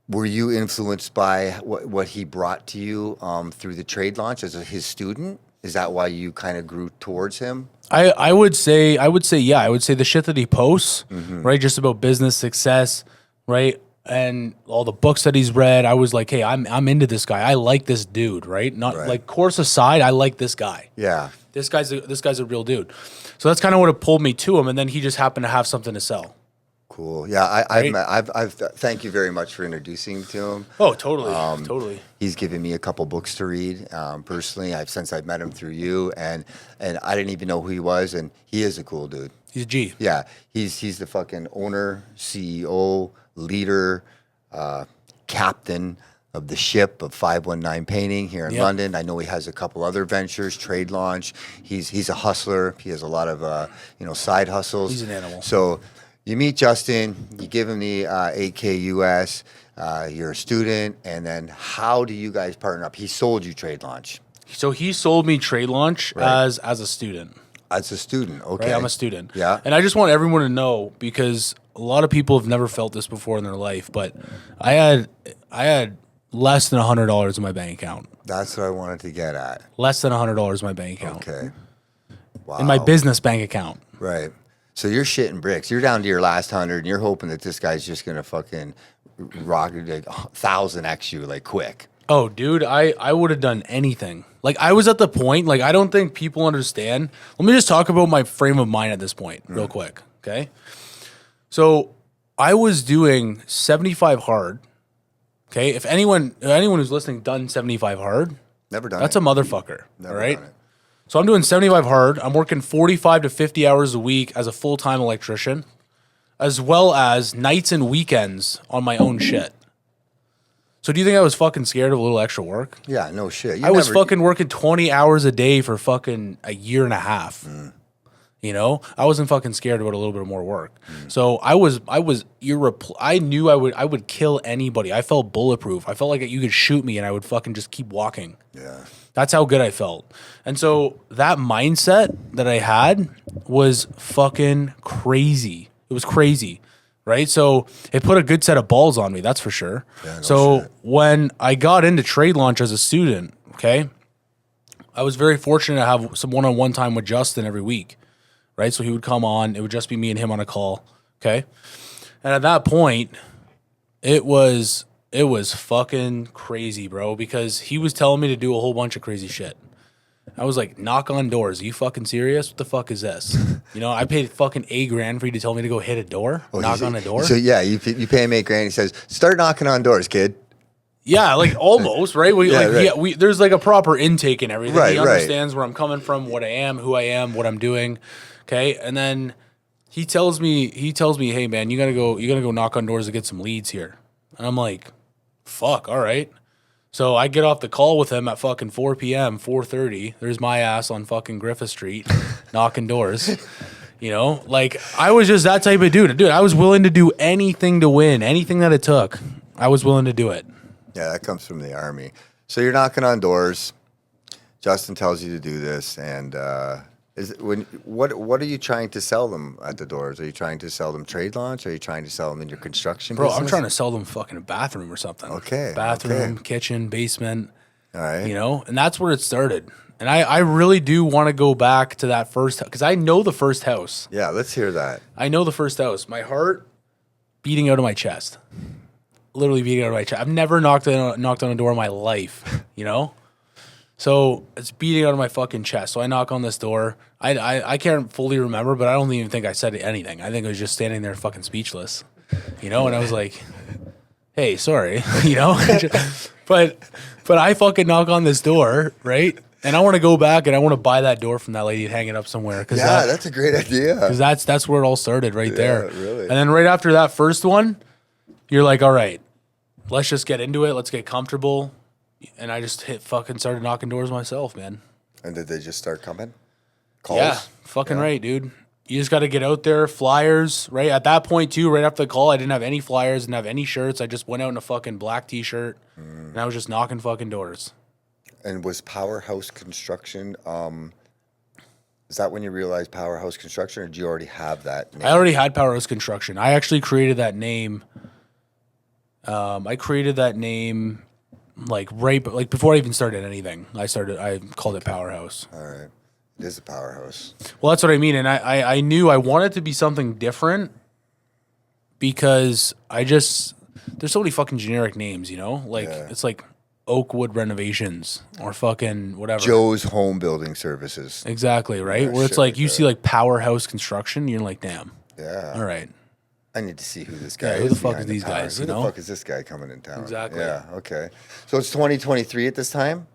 were you influenced by what he brought to you through the trade launch as his student? Is that why you kind of grew towards him? I would say, yeah. I would say the shit that he posts, right, just about business success, right, and all the books that he's read. I was like, hey, I'm into this guy. I like this dude, right? Not like course aside, I like this guy. Yeah, this guy's a real dude. So that's kind of what it pulled me to him, and then he just happened to have something to sell. Cool. Yeah, I've thank you very much for introducing me to him. Oh, totally, totally. He's given me a couple books to read personally. Since I've met him through you, and I didn't even know who he was, and he is a cool dude. He's a G. Yeah, he's the fucking owner, CEO, leader, captain of the ship of 519 Painting here in London. I know he has a couple other ventures, trade launch. He's a hustler. He has a lot of side hustles. He's an animal. So you meet Justin, you give him the 8K US, you're a student, and then how do you guys partner up? He sold you trade launch. So he sold me trade launch as a student. As a student, okay. Right, I'm a student. Yeah. And I just want everyone to know, because a lot of people have never felt this before in their life, but I had less than $100 in my bank account. That's what I wanted to get at. Less than $100 in my bank account. Okay. Wow. In my business bank account. Right. So you're shitting bricks. You're down to your last 100, and you're hoping that this guy's just gonna fucking rock like 1,000x you like quick. Oh, dude, I would have done anything. Like, I was at the point, like, I don't think people understand. Let me just talk about my frame of mind at this point real quick, okay? So I was doing 75 hard, okay? If anyone who's listening done 75 hard, Never done that's it. a motherfucker, Never all right? done it. So I'm doing 75 hard. I'm working 45 to 50 hours a week as a full-time electrician, as well as nights and weekends on my own shit. So do you think I was fucking scared of a little extra work? Yeah, no shit. I was fucking working 20 hours a day for fucking a year and a half. You know, I wasn't fucking scared about a little bit more work. So I knew I would kill anybody. I felt bulletproof. I felt like you could shoot me and I would fucking just keep walking. Yeah. That's how good I felt. And so that mindset that I had was fucking crazy. It was crazy, right? So it put a good set of balls on me, that's for sure. Yeah, no so shit. when I got into trade launch as a student, okay, I was very fortunate to have some one-on-one time with Justin every week, right? So he would come on. It would just be me and him on a call, okay? And at that point, it was fucking crazy, bro, because he was telling me to do a whole bunch of crazy shit. I was like, knock on doors. Are you fucking serious? What the fuck is this? You know, I paid fucking $8,000 for you to tell me to go hit a door, knock on a door. So yeah, you pay him $8,000. He says, start knocking on doors, kid. Yeah, like almost, right? There's like a proper intake and everything. Right, he understands where I'm coming from, what I am, who I am, what I'm doing. Okay. And then he tells me, hey man, you gotta go knock on doors to get some leads here. And I'm like, fuck, all right. So I get off the call with him at fucking 4 p.m., 4:30. There's my ass on fucking Griffith Street knocking doors. You know, like I was just that type of dude. Dude, I was willing to do anything to win, anything that it took. I was willing to do it. Yeah, that comes from the Army. So you're knocking on doors. Justin tells you to do this, and what are you trying to sell them at the doors? Are you trying to sell them trade launch? Are you trying to sell them in your construction business? I'm trying to sell them fucking a bathroom or something. Okay. Bathroom, kitchen, basement. All right. You know, and that's where it started. And I really do want to go back to that first, because I know the first house. Yeah, let's hear that. I know the first house. My heart beating out of my chest. Literally beating out of my chest. I've never knocked on a door in my life, you know? So it's beating out of my fucking chest. So I knock on this door. I can't fully remember, but I don't even think I said anything. I think I was just standing there fucking speechless, you know? And I was like, hey, sorry, you know? but I fucking knock on this door, right? And I want to go back and I want to buy that door from that lady and hang it up somewhere. Yeah, that's a great idea. Because that's where it all started right there. Really. And then right after that first one, you're like, all right, let's just get into it. Let's get comfortable. And I just started knocking doors myself, man. And did they just start coming? Calls? Yeah, fucking right, dude. You just got to get out there, flyers, right? At that point, too, right after the call, I didn't have any flyers, didn't have any shirts. I just went out in a fucking black T-shirt, and I was just knocking fucking doors. And was Powerhouse Construction, is that when you realized Powerhouse Construction, or did you already have that name? I already had Powerhouse Construction. I actually created that name. I created that name like before I even started anything. I called it Powerhouse. All right. It is a powerhouse. Well, that's what I mean. And I knew I wanted to be something different because there's so many fucking generic names, you know? Like, it's like Oakwood Renovations or fucking whatever. Joe's Home Building Services. Exactly, right? Where it's like you see like Powerhouse Construction, you're like, damn. Yeah. All right. I need to see who this guy is. Who the fuck is these guys? Who the fuck is this guy coming in town? Exactly. Yeah, okay. So it's 2023 at this time?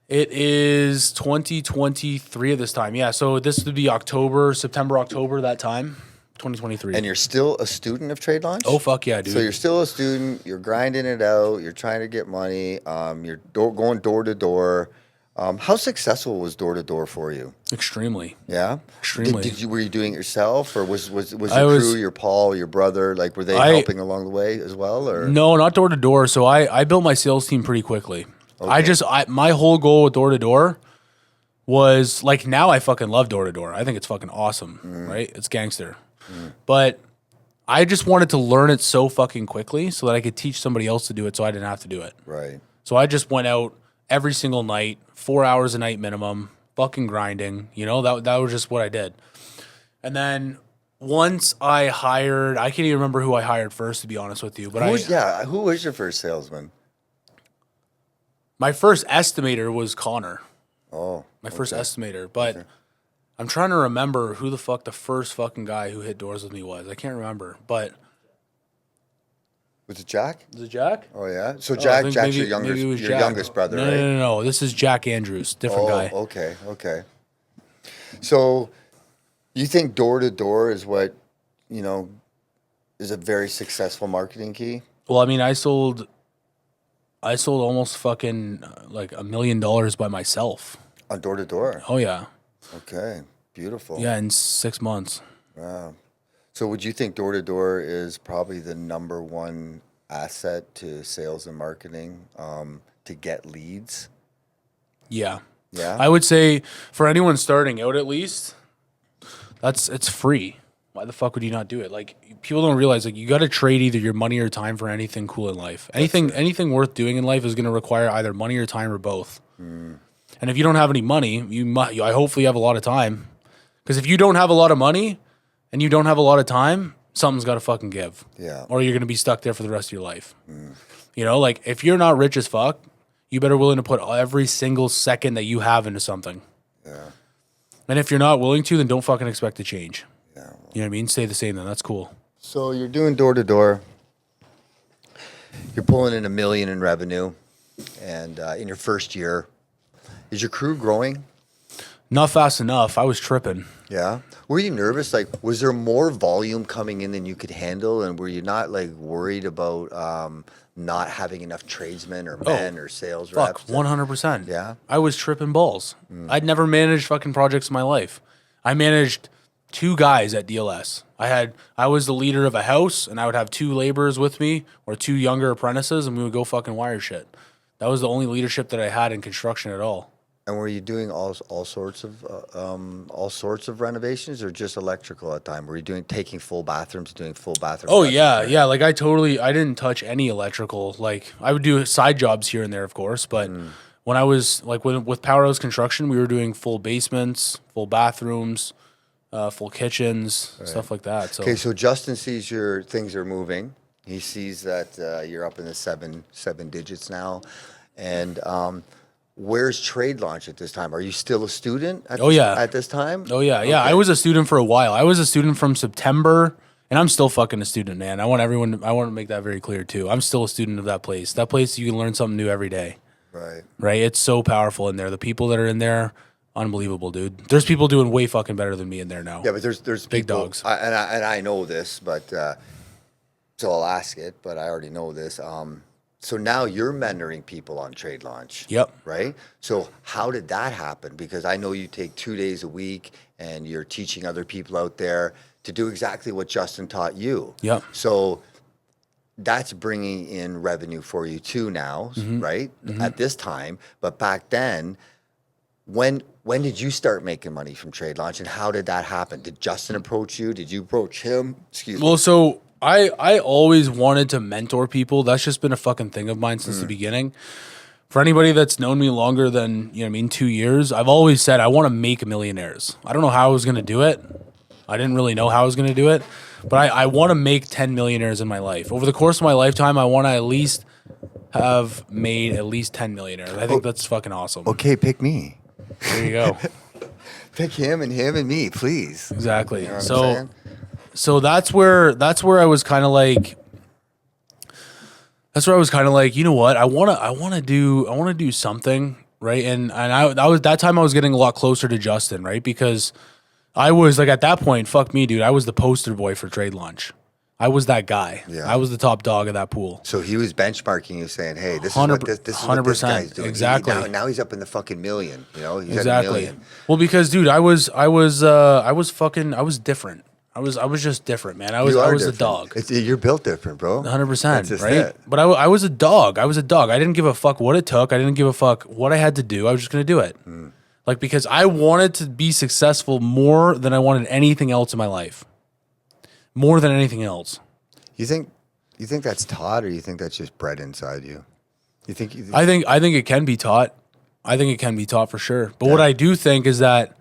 It is 2023 at this time. Yeah, so this would be September, October, that time, 2023. And you're still a student of Trade Launch? Oh, fuck yeah, dude. So you're still a student, you're grinding it out, you're trying to get money, you're going door to door. How successful was door to door for you? Extremely. Yeah? Extremely. Were you doing it yourself, or was your crew, your Paul, your brother, like were they helping along the way as well? Or no, not door to door. So I built my sales team pretty quickly. Okay. My whole goal with door to door was like, now I fucking love door to door. I think it's fucking awesome, right? It's gangster. But I just wanted to learn it so fucking quickly so that I could teach somebody else to do it so I didn't have to do it. Right. So I just went out every single night, 4 hours a night minimum, fucking grinding. You know, that was just what I did. And then once I can't even remember who I hired first, to be honest with you. But who was your first salesman? My first estimator was Connor. Oh. My first estimator. But I'm trying to remember who the fuck the first fucking guy who hit doors with me was. I can't remember. But was it Jack? Was it Jack? Oh, yeah. So Jack's your youngest brother, right? No. This is Jack Andrews. Different guy. Okay. So you think door to door is what, is a very successful marketing key? Well, I mean, I sold almost fucking like $1 million by myself. On door to door? Oh, yeah. Okay. Beautiful. Yeah, in 6 months. Wow. So would you think door to door is probably the number one asset to sales and marketing to get leads? Yeah. Yeah. I would say for anyone starting out, at least, it's free. Why the fuck would you not do it? Like, people don't realize, like, you got to trade either your money or time for anything cool in life. Anything worth doing in life is going to require either money or time or both. And if you don't have any money, I hopefully have a lot of time. Because if you don't have a lot of money and you don't have a lot of time, something's got to fucking give. Yeah. Or you're going to be stuck there for the rest of your life. You know, like, if you're not rich as fuck, you better willing to put every single second that you have into something. Yeah. And if you're not willing to, then don't fucking expect to change. Yeah. You know what I mean? Stay the same then. That's cool. So you're doing door to door. You're pulling in $1 million in revenue, and in your first year, is your crew growing? Not fast enough. I was tripping. Yeah. Were you nervous? Like, was there more volume coming in than you could handle? And were you not like worried about not having enough tradesmen or men or sales Fuck, reps? 100%. Yeah? I was tripping balls. I'd never managed fucking projects in my life. I managed 2 guys at DLS. I was the leader of a house, and I would have 2 laborers with me or 2 younger apprentices, and we would go fucking wire shit. That was the only leadership that I had in construction at all. And were you doing all sorts of renovations, or just electrical at the time? Were you taking full bathrooms, doing full bathroom? Oh yeah, yeah. Like I didn't touch any electrical. Like I would do side jobs here and there, of course. But when I was like with Powerhouse Construction, we were doing full basements, full bathrooms, full kitchens, stuff like that. So Okay, so Justin sees your things are moving. He sees that you're up in the seven digits now, and where's Trade Launch at this time? Are you still a student at this time? Oh yeah, yeah. Okay. I was a student for a while. I was a student from September, and I'm still fucking a student, man. I want to make that very clear too. I'm still a student of that place. That place, you can learn something new every day. Right. Right. It's so powerful in there. The people that are in there, unbelievable, dude. There's people doing way fucking better than me in there now. Yeah, but there's Big people, dogs. and I know this, but so I'll ask it. But I already know this. So now you're mentoring people on Trade Launch. Yep. Right? So how did that happen? Because I know you take 2 days a week and you're teaching other people out there to do exactly what Justin taught you. Yep. So that's bringing in revenue for you too now, right? At this time. But back then, when did you start making money from Trade Launch, and how did that happen? Did Justin approach you? Did you approach him? Excuse me. Well, so I always wanted to mentor people. That's just been a fucking thing of mine since the beginning. For anybody that's known me longer than, 2 years, I've always said I want to make millionaires. I don't know how I was going to do it. I didn't really know how I was going to do it, but I want to make 10 millionaires in my life. Over the course of my lifetime, I want to at least have made at least 10 millionaires. I think that's fucking awesome. Okay, pick me. There you go. Pick him and me, please. Exactly. You know what I'm saying? So that's where I was kind of like, you know what? I want to do something, right? And that time I was getting a lot closer to Justin, right? Because I was like, at that point, fuck me, dude. I was the poster boy for Trade Launch. I was that guy. Yeah. I was the top dog of that pool. So he was benchmarking you, saying, "Hey, this is what this guy's doing." Exactly. Now he's up in the fucking million. He's at $1 Exactly. million. Well, because dude, I was different. I was just different, man. I was the different. dog. You're built different, bro. 100%, right? But I was a dog. I was a dog. I didn't give a fuck what it took. I didn't give a fuck what I had to do. I was just going to do it. Like, because I wanted to be successful more than I wanted anything else in my life. More than anything else. You think that's taught, or you think that's just bred inside you? You think? I think it can be taught. I think it can be taught for sure. But what I do think is that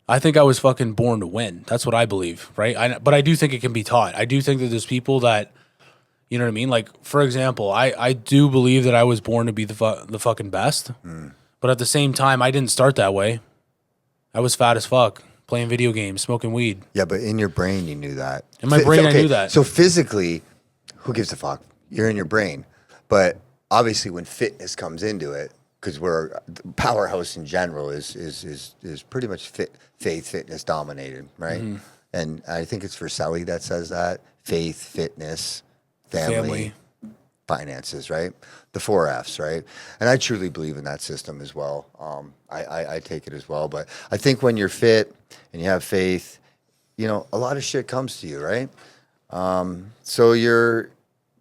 I think I was fucking born to win. That's what I believe, right? But I do think it can be taught. I do think that there's people that, you know what I mean? Like, for example, I do believe that I was born to be the fucking best. But at the same time, I didn't start that way. I was fat as fuck, playing video games, smoking weed. Yeah, but in your brain, you knew that. In my brain, I knew that. So physically, who gives a fuck? You're in your brain. But obviously, when fitness comes into it, because we're Powerhouse in general is pretty much faith fitness dominated, right? And I think it's Verselli that says that: faith, fitness, family. Finances, right? The 4 Fs, right? And I truly believe in that system as well. I take it as well. But I think when you're fit and you have faith, a lot of shit comes to you, right? So you're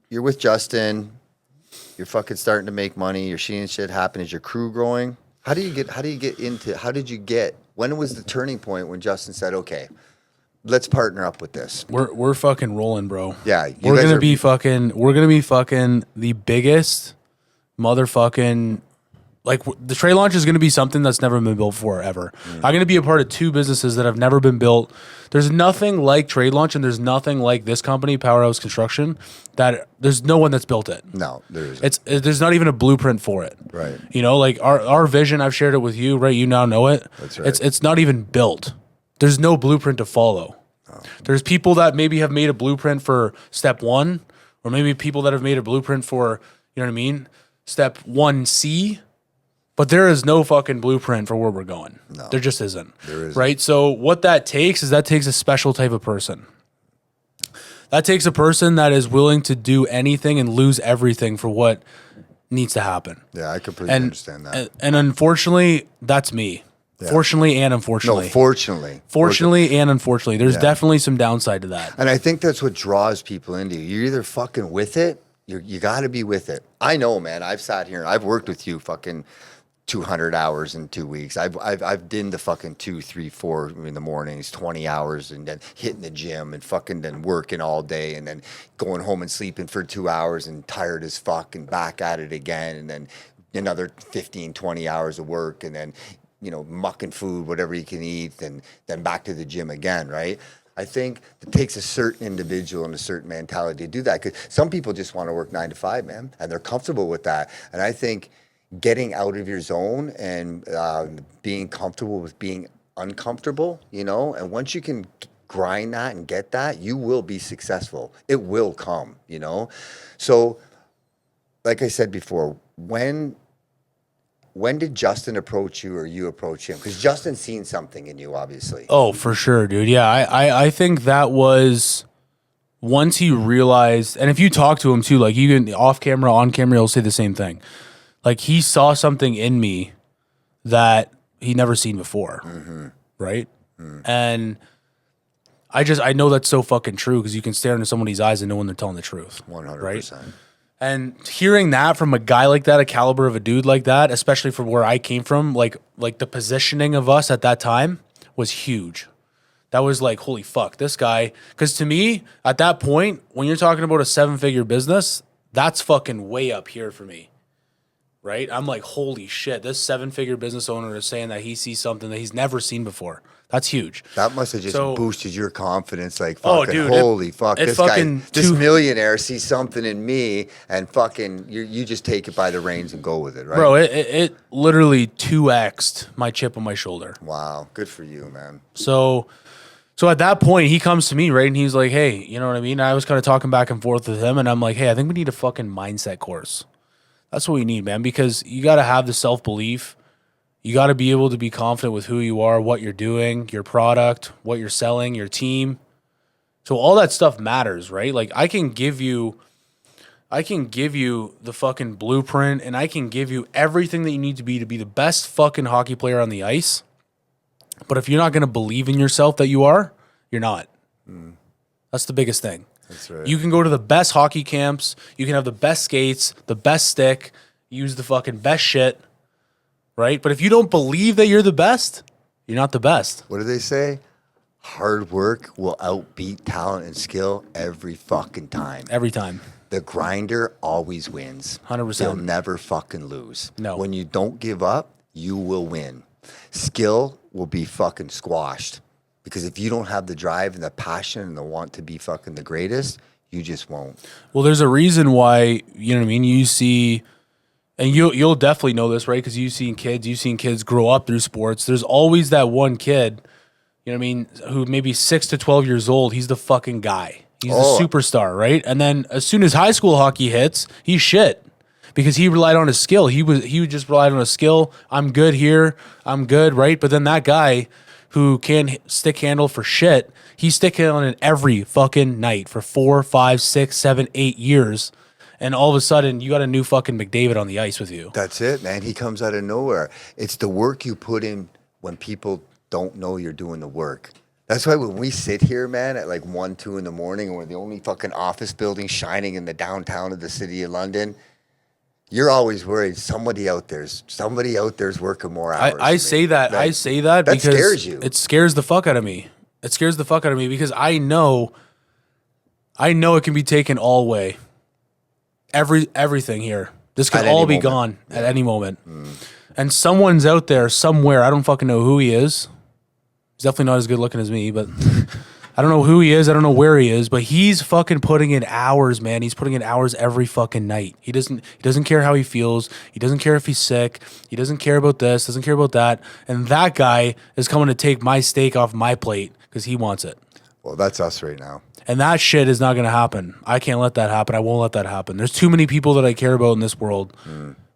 with Justin. You're fucking starting to make money. You're seeing shit happen. Is your crew growing? When was the turning point when Justin said, "Okay, let's partner up with this"? We're fucking rolling, bro. Yeah, we're gonna be fucking the biggest motherfucking the trade launch is going to be something that's never been built before ever. I'm going to be a part of 2 businesses that have never been built. There's nothing like trade launch, and there's nothing like this company, Powerhouse Construction, that there's no one that's built it. No, there isn't. There's not even a blueprint for it. Right. You know, like our vision, I've shared it with you, right? You now know it. That's right. It's not even built. There's no blueprint to follow. Oh. There's people that maybe have made a blueprint for step 1, or maybe people that have made a blueprint for, you know what I mean, step 1C. But there is no fucking blueprint for where we're going. No. There just isn't. There isn't. Right? So what that takes a special type of person. That takes a person that is willing to do anything and lose everything for what needs to happen. Yeah, I completely understand that. And unfortunately, that's me. Yeah. Fortunately and unfortunately. No, fortunately. Fortunately and unfortunately. There's definitely some downside to that. And I think that's what draws people into you. You're either fucking with it, you got to be with it. I know, man. I've sat here and I've worked with you fucking 200 hours in 2 weeks. I've done the fucking 2, 3, 4 in the mornings, 20 hours, and then hitting the gym and fucking then working all day and then going home and sleeping for 2 hours and tired as fuck and back at it again, and then another 15, 20 hours of work, and then, you know, mucking food, whatever you can eat, and then back to the gym again, right? I think it takes a certain individual and a certain mentality to do that, because some people just want to work 9 to 5, man, and they're comfortable with that. And I think getting out of your zone and being comfortable with being uncomfortable, you know, and once you can grind that and get that, you will be successful. It will come, you know. So, like I said before, when did Justin approach you or you approach him? Because Justin's seen something in you, obviously. Oh, for sure, dude. Yeah, I think that was once he realized, and if you talk to him too, like even off camera, on camera, he'll say the same thing. Like he saw something in me that he never seen before, right? And I know that's so fucking true, because you can stare into somebody's eyes and know when they're telling the truth. 100%. Right? And hearing that from a guy like that, a caliber of a dude like that, especially from where I came from, like the positioning of us at that time was huge. That was like, holy fuck, this guy. Because to me, at that point, when you're talking about a 7-figure business, that's fucking way up here for me. Right? I'm like, holy shit, this 7-figure business owner is saying that he sees something that he's never seen before. That's huge. That must have just boosted your confidence. Like, fucking, dude, holy fuck, this guy, this millionaire sees something in me, and fucking, you just take it by the reins and go with it, right? Bro, it literally 2x'd my chip on my shoulder. Wow, good for you, man. So at that point, he comes to me, right, and he's like, hey, you know what I mean? I was kind of talking back and forth with him, and I'm like, hey, I think we need a fucking mindset course. That's what we need, man, because you got to have the self-belief. You got to be able to be confident with who you are, what you're doing, your product, what you're selling, your team. So all that stuff matters, right? Like I can give you the fucking blueprint, and I can give you everything that you need to be the best fucking hockey player on the ice. But if you're not going to believe in yourself that you are, you're not. That's the biggest thing. That's right. You can go to the best hockey camps. You can have the best skates, the best stick, use the fucking best shit, right? But if you don't believe that you're the best, you're not the best. What do they say? Hard work will outbeat talent and skill every fucking time. Every time. The grinder always wins. 100%. They'll never fucking lose. No. When you don't give up, you will win. Skill will be fucking squashed. Because if you don't have the drive and the passion and the want to be fucking the greatest, you just won't. Well, there's a reason why, you know what I mean? You see, and you'll definitely know this, right? Because you've seen kids grow up through sports. There's always that one kid, you know what I mean, who maybe 6 to 12 years old, he's the fucking guy. He's the superstar, right? And then as soon as high school hockey hits, he's shit. Because he relied on his skill. He just relied on his skill. I'm good here. I'm good, right? But then that guy who can stick handle for shit, he's stick handling every fucking night for 4, 5, 6, 7, 8 years. And all of a sudden, you got a new fucking McDavid on the ice with you. That's it, man. He comes out of nowhere. It's the work you put in when people don't know you're doing the work. That's why when we sit here, man, at like 1, 2 in the morning, and we're the only fucking office building shining in the downtown of the city of London, you're always worried somebody out there's working more hours. I say that because scares you. It scares the fuck out of me. It scares the fuck out of me because I know it can be taken all away. Everything here. This could At all any be moment. gone at any moment. And someone's out there somewhere. I don't fucking know who he is. He's definitely not as good looking as me, but I don't know who he is. I don't know where he is, but he's fucking putting in hours, man. He's putting in hours every fucking night. He doesn't care how he feels. He doesn't care if he's sick. He doesn't care about this, doesn't care about that. And that guy is coming to take my steak off my plate because he wants it. Well, that's us right now. And that shit is not going to happen. I can't let that happen. I won't let that happen. There's too many people that I care about in this world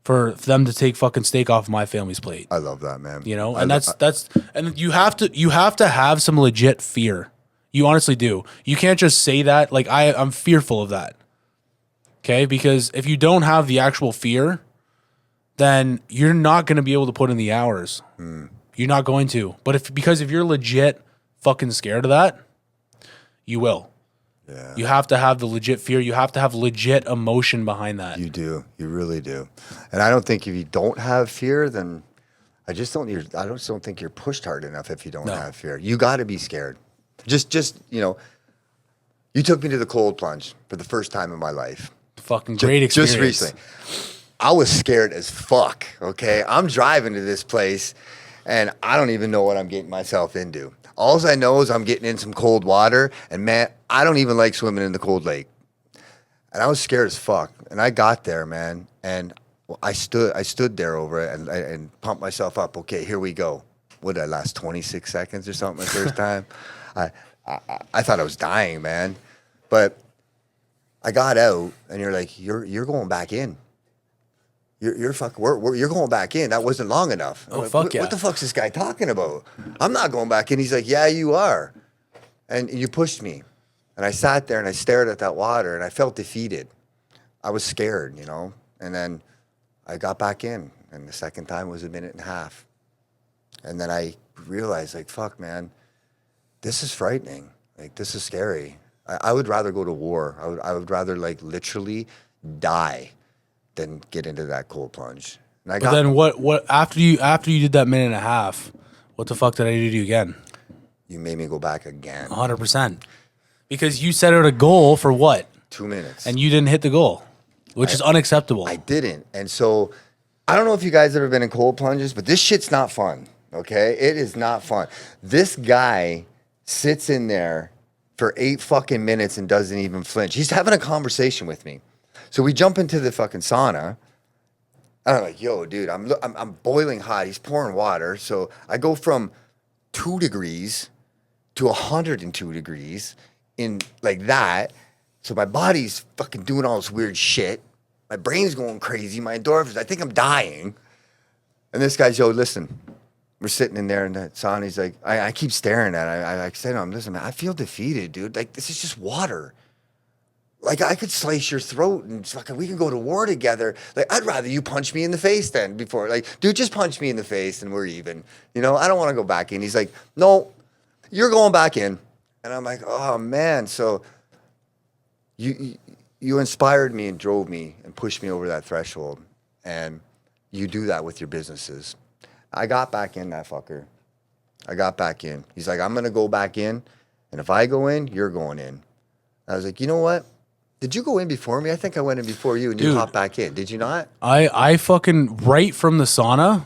for them to take fucking steak off my family's plate. I love that, man. You know, and and you have to have some legit fear. You honestly do. You can't just say that. Like I'm fearful of that. Okay, because if you don't have the actual fear, then you're not going to be able to put in the hours. You're not going to. But because if you're legit fucking scared of that, you will. Yeah. You have to have the legit fear. You have to have legit emotion behind that. You do. You really do. And I don't think if you don't have fear, then I just don't think you're pushed hard enough if you don't have fear. You got to be scared. Just, you took me to the cold plunge for the first time in my life. Fucking great experience. Just recently. I was scared as fuck, okay? I'm driving to this place, and I don't even know what I'm getting myself into. All I know is I'm getting in some cold water, and man, I don't even like swimming in the cold lake. And I was scared as fuck. And I got there, man, and I stood there over it and pumped myself up. Okay, here we go. What did I last 26 seconds or something the first time? I thought I was dying, man. But I got out, and you're like, you're going back in. You're going back in. That wasn't long enough. Oh, fuck yeah. What the fuck's this guy talking about? I'm not going back in. He's like, yeah, you are. And you pushed me. And I sat there and I stared at that water and I felt defeated. I was scared, And then I got back in. And the second time was a minute and a half. And then I realized, like, fuck, man, this is frightening. Like, this is scary. I would rather go to war. I would rather, like, literally die than get into that cold plunge. And then what after you did that minute and a half, what the fuck did I do to you again? You made me go back again. 100%. Because you set out a goal for what? 2 minutes. And you didn't hit the goal, which is unacceptable. I didn't. And so I don't know if you guys ever been in cold plunges, but this shit's not fun. Okay? It is not fun. This guy sits in there for 8 fucking minutes and doesn't even flinch. He's having a conversation with me. So we jump into the fucking sauna. And I'm like, yo, dude, I'm boiling hot. He's pouring water. So I go from 2 degrees to 102 degrees in like that. So my body's fucking doing all this weird shit. My brain's going crazy. My endorphins, I think I'm dying. And this guy's, yo, listen, we're sitting in there in that sauna. He's like, I keep staring at it. I say to him, listen, man, I feel defeated, dude. Like, this is just water. Like, I could slice your throat and fucking, we can go to war together. Like, I'd rather you punch me in the face then before. Like, dude, just punch me in the face and we're even. I don't want to go back in. He's like, no, you're going back in. And I'm like, oh, man. So you inspired me and drove me and pushed me over that threshold. And you do that with your businesses. I got back in that fucker. I got back in. He's like, I'm going to go back in. And if I go in, you're going in. I was like, you know what? Did you go in before me? I think I went in before you and you hopped back in. Did you not? I fucking, right from the sauna,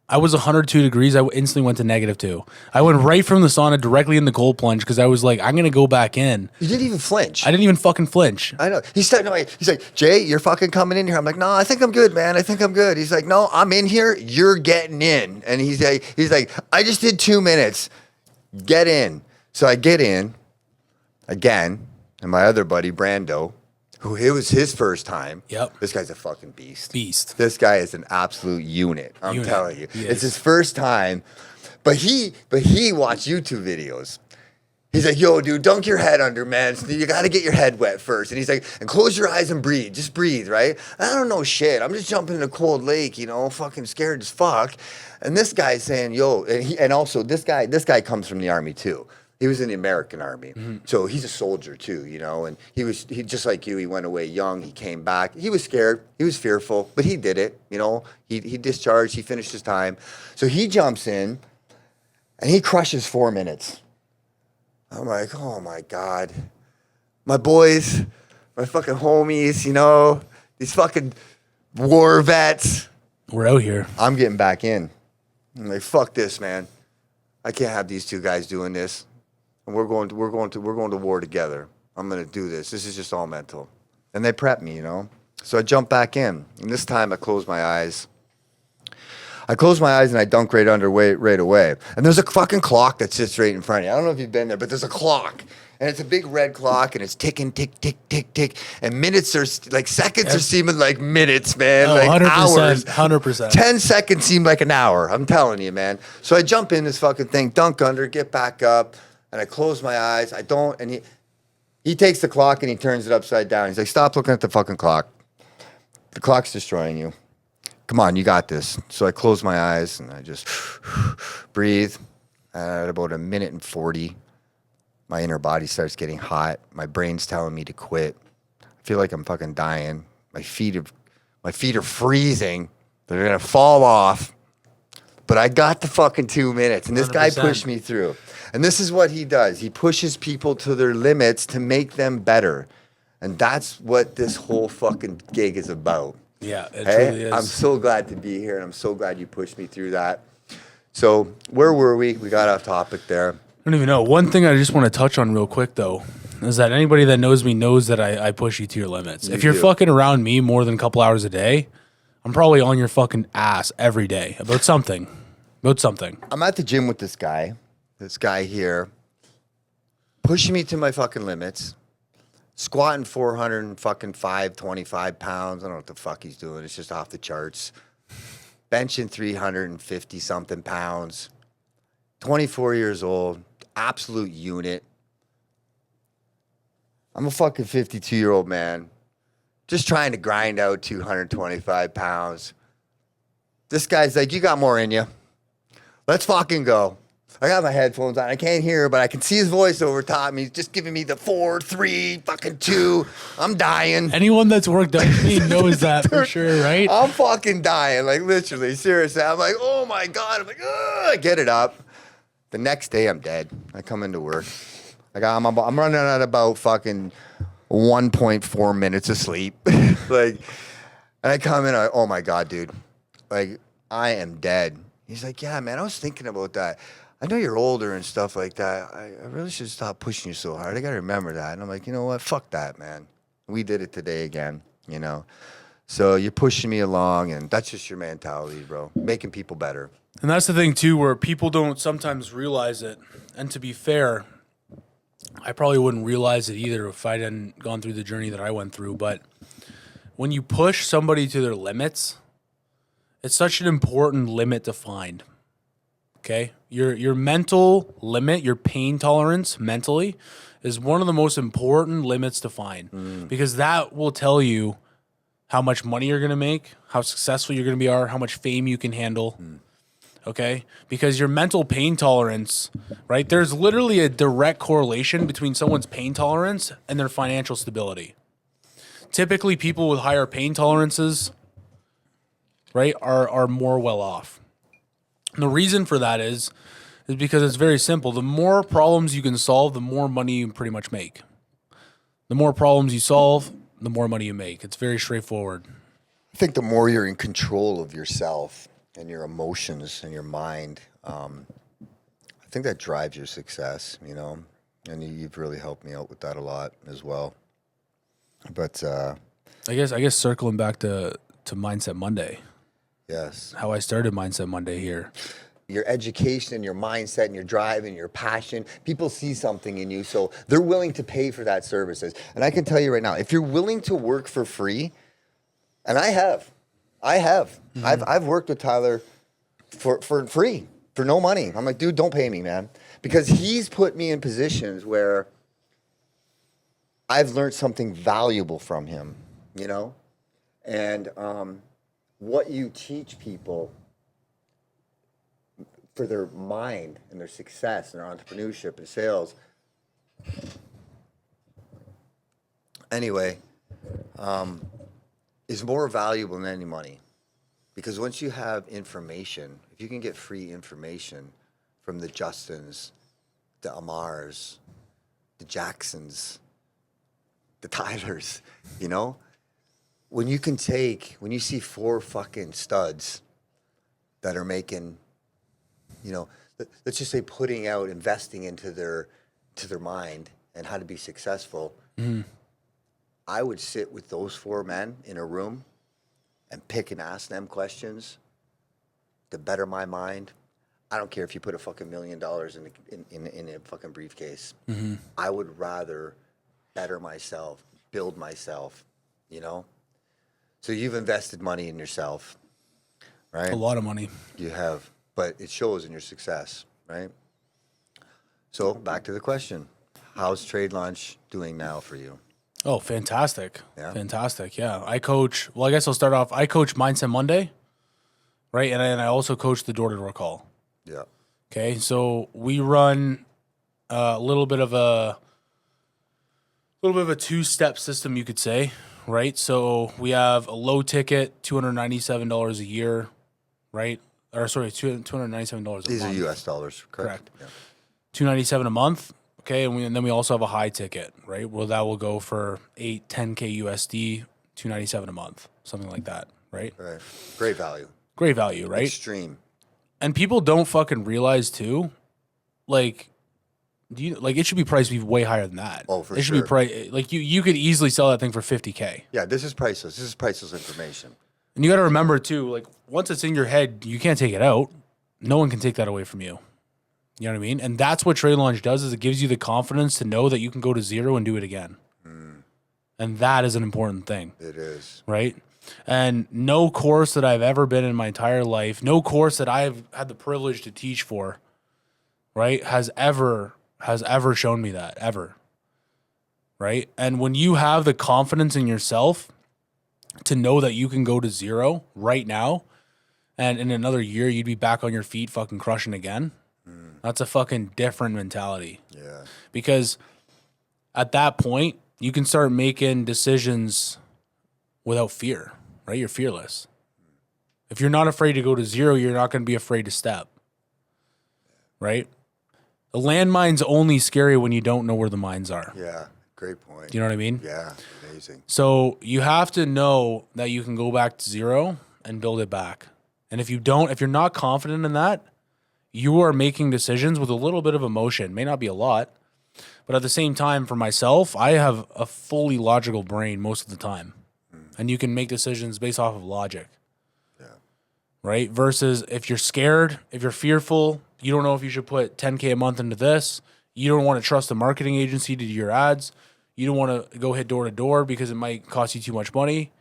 I was 102 degrees. I instantly went to -2. I went right from the sauna directly in the cold plunge because I was like, I'm going to go back in. You didn't even flinch. I didn't even fucking flinch. I know. He's like, Jay, you're fucking coming in here. I'm like, no, I think I'm good, man. I think I'm good. He's like, no, I'm in here. You're getting in. And he's like, I just did 2 minutes. Get in. So I get in again. And my other buddy, Brando, who it was his first time. Yep. This guy's a fucking beast. Beast. This guy is an absolute unit. I'm telling you. He It's is. his first time. But he watched YouTube videos. He's like, yo, dude, dunk your head under, man. You got to get your head wet first. And he's like, and close your eyes and breathe. Just breathe, right? I don't know shit. I'm just jumping in a cold lake, fucking scared as fuck. And this guy's saying, yo, and also this guy comes from the army too. He was in the American Army. Mm-hmm. So he's a soldier too, and he just like you, he went away young, he came back. He was scared, he was fearful, but he did it, He discharged, he finished his time. So he jumps in and he crushes 4 minutes. I'm like, oh my God. My boys, my fucking homies, these fucking war vets. We're out here. I'm getting back in. I'm like, fuck this, man. I can't have these two guys doing this. And we're going to war together. I'm gonna do this. This is just all mental. And they prep me, you know. So I jump back in. And this time I close my eyes. And I dunk right away. And there's a fucking clock that sits right in front of you. I don't know if you've been there, but there's a clock. And it's a big red clock, and it's ticking, tick, tick, tick, tick. And minutes are like seconds are seeming like minutes, man. Oh, like 100%, hours. 100%. 10 seconds seem like an hour. I'm telling you, man. So I jump in this fucking thing, dunk under, get back up, and I close my eyes. I don't, and he takes the clock and he turns it upside down. He's like, stop looking at the fucking clock. The clock's destroying you. Come on, you got this. So I close my eyes and I just breathe. At about 1:40, my inner body starts getting hot. My brain's telling me to quit. I feel like I'm fucking dying. My feet are freezing. They're gonna fall off. But I got the fucking 2 minutes, and this guy 100%. pushed me through. And this is what he does. He pushes people to their limits to make them better. And that's what this whole fucking gig is about. Yeah, it Hey, truly is. I'm so glad to be here, and I'm so glad you pushed me through that. So where were we? We got off topic there. I don't even know. One thing I just want to touch on real quick, though, is that anybody that knows me knows that I push you to your limits. If you're do. fucking around me more than a couple hours a day, I'm probably on your fucking ass every day about something. I'm at the gym with this guy here, pushing me to my fucking limits, squatting 425 pounds. I don't know what the fuck he's doing. It's just off the charts. Benching 350 something pounds. 24 years old, absolute unit. I'm a fucking 52-year-old man, just trying to grind out 225 pounds. This guy's like, you got more in you. Let's fucking go. I got my headphones on. I can't hear, but I can see his voice over top me. He's just giving me the 4, 3, fucking 2. I'm dying. Anyone that's worked out with me knows that for sure, right? I'm fucking dying, like literally, seriously. I'm like, oh my God. I'm like, I get it up. The next day, I'm dead. I come into work. I'm running at about fucking 1.4 minutes of sleep. Like, and I come in, oh my God, dude. Like, I am dead. He's like, yeah, man, I was thinking about that. I know you're older and stuff like that. I really should stop pushing you so hard. I got to remember that. And I'm like, you know what? Fuck that, man. We did it today again, you know? So you're pushing me along, and that's just your mentality, bro. Making people better. And that's the thing, too, where people don't sometimes realize it. And to be fair, I probably wouldn't realize it either if I hadn't gone through the journey that I went through. But when you push somebody to their limits, it's such an important limit to find. Okay? Your mental limit, your pain tolerance mentally is one of the most important limits to find because that will tell you how much money you're going to make, how successful you're going to be, how much fame you can handle. Okay? Because your mental pain tolerance, right? There's literally a direct correlation between someone's pain tolerance and their financial stability. Typically, people with higher pain tolerances, right, are more well off. And the reason for that is because it's very simple. The more problems you can solve, the more money you pretty much make. The more problems you solve, the more money you make. It's very straightforward. I think the more you're in control of yourself and your emotions and your mind, I think that drives your success, you know? And you've really helped me out with that a lot as well. But I guess circling back to Mindset Monday. yes. How I started Mindset Monday here. Your education and your mindset and your drive and your passion, people see something in you, so they're willing to pay for that services. And I can tell you right now, if you're willing to work for free, and I have. I've worked with Tyler for free, for no money. I'm like, dude, don't pay me, man. Because he's put me in positions where I've learned something valuable from him, you know? And what you teach people for their mind and their success and their entrepreneurship and sales. Anyway, is more valuable than any money. Because once you have information, if you can get free information from the Justins, the Amars, the Jacksons, the Tylers, you know, when you see 4 fucking studs that are making, let's just say investing into their mind and how to be successful. I would sit with those 4 men in a room and pick and ask them questions to better my mind. I don't care if you put a fucking $1 million in a fucking briefcase. I would rather better myself, build myself, So you've invested money in yourself, right? A lot of money. You have, but it shows in your success, right? So back to the question. How's Trade Launch doing now for you? Oh, fantastic. Yeah. Fantastic. Yeah. I coach, I guess I'll start off. I coach Mindset Monday, right? And I also coach the door-to-door call. Yeah. Okay. So we run a little bit of a 2-step system, you could say, right? So we have a low ticket, $297 a year, right? Or sorry, $297 a month. These are US dollars, correct? Yeah. $297 a month. Okay, and then we also have a high ticket, right? Well, that will go for 10K USD, $297 a month, something like that, right? Right. Great value. Great value, right? Extreme. And people don't fucking realize too, like, it should be priced way higher than that. Oh, for it should sure. be priced like you could easily sell that thing for $50K. Yeah, this is priceless. This is priceless information. And you got to remember too, like once it's in your head, you can't take it out. No one can take that away from you. You know what I mean? And that's what Trade Launch does, is it gives you the confidence to know that you can go to zero and do it again. And that is an important thing. It is. Right? And no course that I've ever been in my entire life, no course that I've had the privilege to teach for, right, has ever shown me that, ever. Right? And when you have the confidence in yourself to know that you can go to zero right now, and in another year you'd be back on your feet fucking crushing again, that's a fucking different mentality. Yeah. Because at that point, you can start making decisions without fear, right? You're fearless. If you're not afraid to go to zero, you're not going to be afraid to step, right? The landmine's only scary when you don't know where the mines are. Yeah. Great point. You know what I mean? Yeah. Amazing. So you have to know that you can go back to zero and build it back. And if you're not confident in that, you are making decisions with a little bit of emotion. May not be a lot, but at the same time, for myself, I have a fully logical brain most of the time. And you can make decisions based off of logic. Yeah. Right? Versus if you're scared, if you're fearful, you don't know if you should put 10K a month into this. You don't want to trust a marketing agency to do your ads. You don't want to go hit door to door because it might cost you too much money.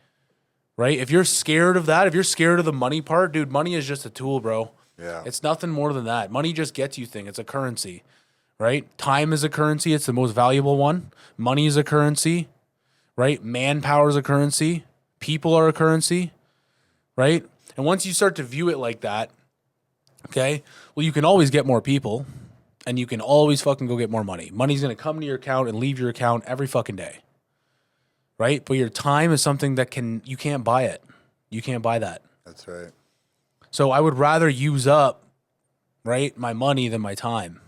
Right? If you're scared of that, if you're scared of the money part, dude, money is just a tool, bro. Yeah. It's nothing more than that. Money just gets you things. It's a currency, right? Time is a currency. It's the most valuable one. Money is a currency, right? Manpower is a currency. People are a currency, right? And once you start to view it like that, okay, well, you can always get more people and you can always fucking go get more money. Money's going to come to your account and leave your account every fucking day, right? But your time is something that you can't buy it. You can't buy that. That's right. So I would rather use up, right, my money than my time.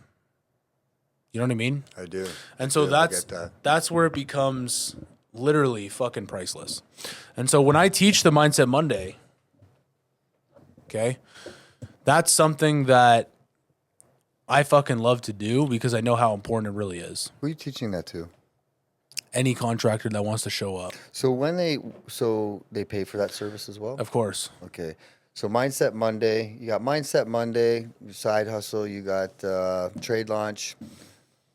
You know what I mean? I do. And so I get that. that's where it becomes literally fucking priceless. And so when I teach the Mindset Monday, okay, that's something that I fucking love to do because I know how important it really is. Who are you teaching that to? Any contractor that wants to show up. So they pay for that service as well? Of course. Okay. So Mindset Monday, you got Mindset Monday, your side hustle, you got Trade Launch.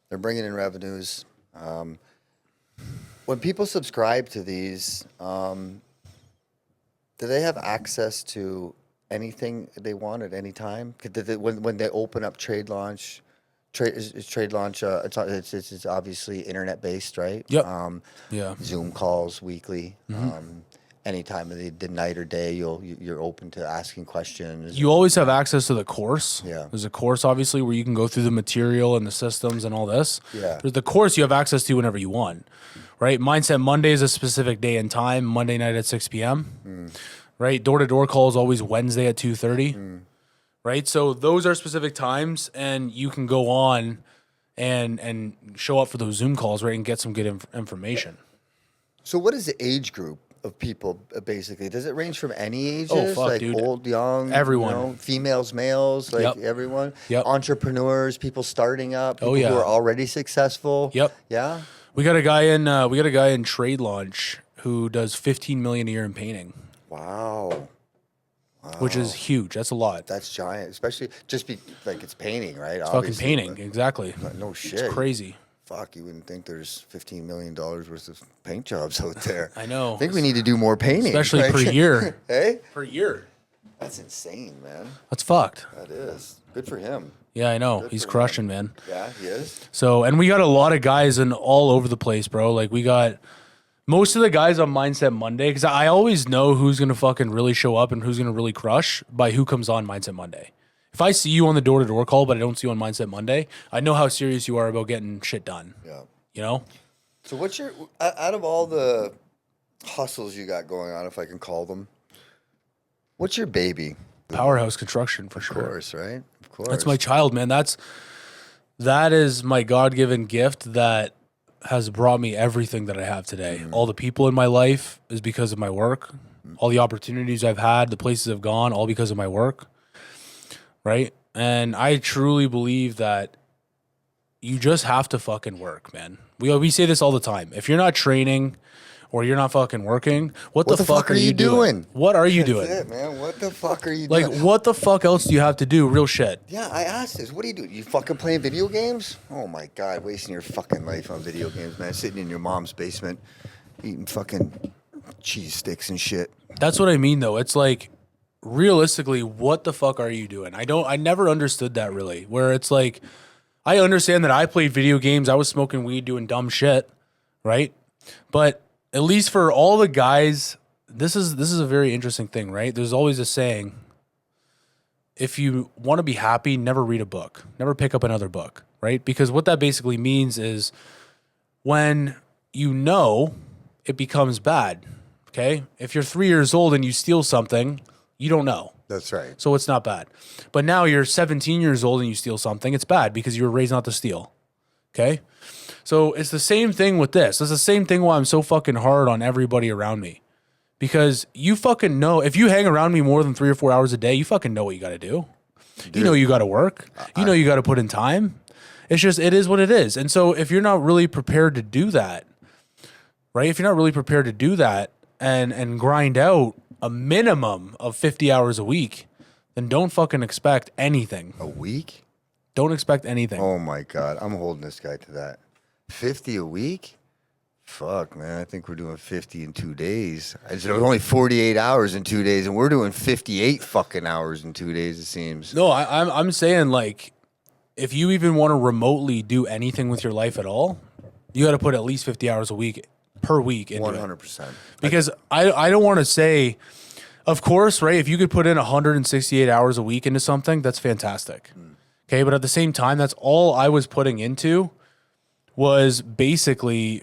They're bringing in revenues. When people subscribe to these, do they have access to anything they want at any time? When they open up Trade Launch, Trade Launch, it's obviously internet based, right? Yep. Yeah. Zoom calls weekly. Any time of the night or day, you're open to asking questions. You always have access to the course. Yeah. There's a course, obviously, where you can go through the material and the systems and all this. Yeah. There's the course you have access to whenever you want, right? Mindset Monday is a specific day and time, Monday night at 6 p.m., right? Door-to-door call is always Wednesday at 2:30, right? So those are specific times, and you can go on and show up for those Zoom calls, right, and get some good information. So what is the age group of people, basically? Does it range from any ages? Oh, fuck, like dude. old, young, Everyone. females, males, like Yep. everyone? Yep. Entrepreneurs, people starting up, people yeah. who are already successful. Yep. Yeah. We got a guy in Trade Launch who does 15 million a year in painting, Wow. which is huge. That's a lot. That's giant, especially it's painting, right? It's fucking painting, exactly. No shit. It's crazy. Fuck, you wouldn't think there's $15 million worth of paint jobs out there. I know. I think we need to do more painting. Especially per year. Hey? Per year. That's insane, man. That's fucked. That is. Good for him. Yeah, I know. He's crushing, man. Yeah, he is. So, and we got a lot of guys in all over the place, bro. Like, we got most of the guys on Mindset Monday, because I always know who's going to fucking really show up and who's going to really crush by who comes on Mindset Monday. If I see you on the door-to-door call, but I don't see you on Mindset Monday, I know how serious you are about getting shit done. Yeah. You know? So what's your, out of all the hustles you got going on, if I can call them, what's your baby? Powerhouse Construction, for sure. Of course, right? Of course. That's my child, man. That is my God-given gift that has brought me everything that I have today. All the people in my life is because of my work. All the opportunities I've had, the places I've gone, all because of my work. Right? And I truly believe that you just have to fucking work, man. We say this all the time. If you're not training or you're not fucking working, what the fuck are you doing? What are you doing? That's it, man. What the fuck are you doing? Like, what the fuck else do you have to do? Real shit. Yeah, I asked this. What do you do? You fucking playing video games? Oh my God, wasting your fucking life on video games, man. Sitting in your mom's basement, eating fucking cheese sticks and shit. That's what I mean, though. It's like, realistically, what the fuck are you doing? I never understood that, really. Where it's like, I understand that I played video games. I was smoking weed, doing dumb shit, right? But at least for all the guys, this is a very interesting thing, right? There's always a saying, if you want to be happy, never read a book. Never pick up another book, right? Because what that basically means is when you know, it becomes bad, okay? If you're 3 years old and you steal something, you don't know. That's right. So it's not bad. But now you're 17 years old and you steal something, it's bad because you were raised not to steal. Okay? So it's the same thing with this. It's the same thing why I'm so fucking hard on everybody around me. Because you fucking know, if you hang around me more than 3 or 4 hours a day, you fucking know what you got to do. Dude, you know you got to work. You know you got to put in time. It's just, it is what it is. And so if you're not really prepared to do that, right? If you're not really prepared to do that and grind out a minimum of 50 hours a week, then don't fucking expect anything. A week? Don't expect anything. Oh my God, I'm holding this guy to that. 50 a week? Fuck, man, I think we're doing 50 in 2 days. It's only 48 hours in 2 days, and we're doing 58 fucking hours in 2 days, it seems. No, I'm saying, like, if you even want to remotely do anything with your life at all, you got to put at least 50 hours a week per week into 100%. it. Because I don't want to say, of course, right, if you could put in 168 hours a week into something, that's fantastic. Okay, but at the same time, that's all I was putting into was basically,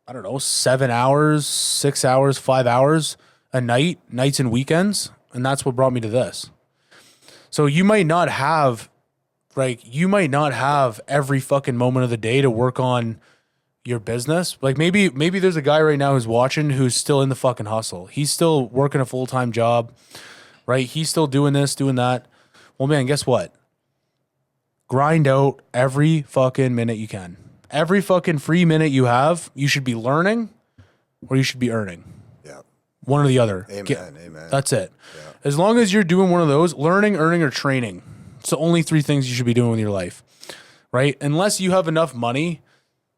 I don't know, 7 hours, 6 hours, 5 hours a night, nights and weekends, and that's what brought me to this. So you might not have, every fucking moment of the day to work on your business. Like maybe there's a guy right now who's watching who's still in the fucking hustle. He's still working a full-time job, right? He's still doing this, doing that. Well, man, guess what? Grind out every fucking minute you can. Every fucking free minute you have, you should be learning or you should be earning. Yeah. One or the other. Amen. That's it. Yeah. As long as you're doing one of those, learning, earning, or training. It's the only three things you should be doing with your life, right? Unless you have enough money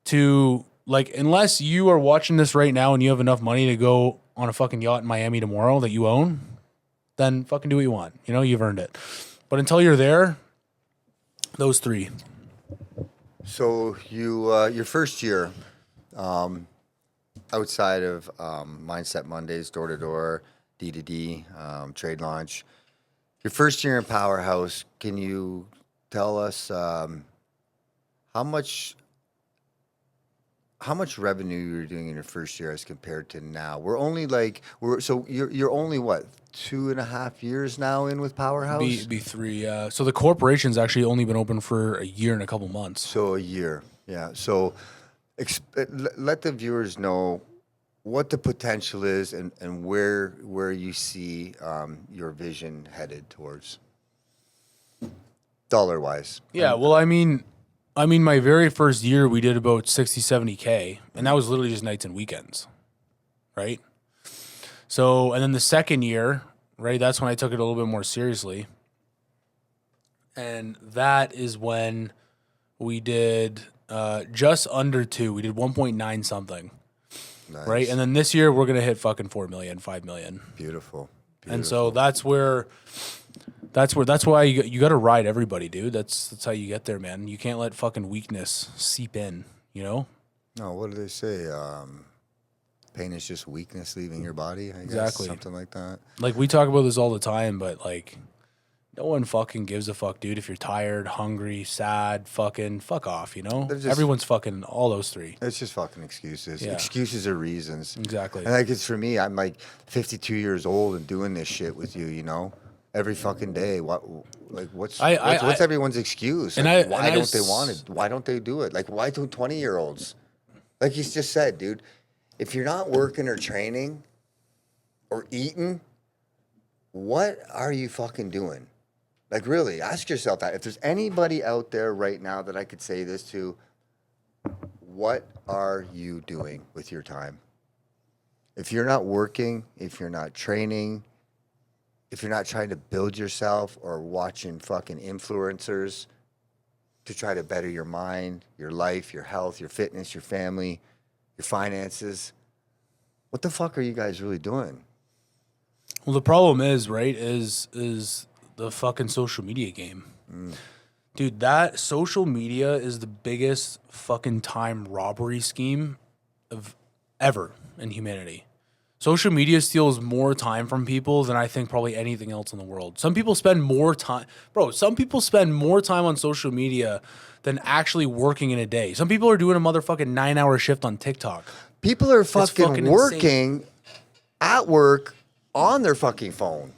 to, unless you are watching this right now and you have enough money to go on a fucking yacht in Miami tomorrow that you own, then fucking do what you want. You know, you've earned it. But until you're there, those three. So your first year, outside of Mindset Mondays, door to door, D2D, trade launch, your first year in Powerhouse, can you tell us how much revenue you were doing in your first year as compared to now? You're only what, 2.5 years now in with Powerhouse? Be 3. So the corporation's actually only been open for a year and a couple months. So a year, yeah. So let the viewers know what the potential is and where you see your vision headed towards, dollar wise. Yeah, well, I mean, my very first year we did about 60, 70K, and that was literally just nights and weekends, right? So, and then the second year, right, that's when I took it a little bit more seriously. And that is when we did just under 2. We did 1.9 something, Nice. right? And then this year we're going to hit fucking 4 million, 5 million. Beautiful. And so that's why you got to ride everybody, dude. That's how you get there, man. You can't let fucking weakness seep in, you know? No, what do they say? Pain is just weakness leaving your body, I guess. Exactly. Something like that. Like, we talk about this all the time, but, like, no one fucking gives a fuck, dude. If you're tired, hungry, sad, fucking fuck off, you know? Everyone's fucking all those three. It's just fucking excuses. Yeah. Excuses are reasons. Exactly. And like, it's for me, I'm like 52 years old and doing this shit with you, you know? Every fucking day. What's everyone's excuse? Like, why don't they want it? Why don't they do it? Like, why do 20-year-olds? Like he's just said, dude, if you're not working or training or eating, what are you fucking doing? Like, really, ask yourself that. If there's anybody out there right now that I could say this to, what are you doing with your time? If you're not working, if you're not training, if you're not trying to build yourself or watching fucking influencers to try to better your mind, your life, your health, your fitness, your family, your finances, what the fuck are you guys really doing? Well, the problem is, right, is the fucking social media game. Dude, that social media is the biggest fucking time robbery scheme of ever in humanity. Social media steals more time from people than I think probably anything else in the world. Some people spend more time on social media than actually working in a day. Some people are doing a motherfucking 9-hour shift on TikTok. People are fucking working insane. At work on their fucking phone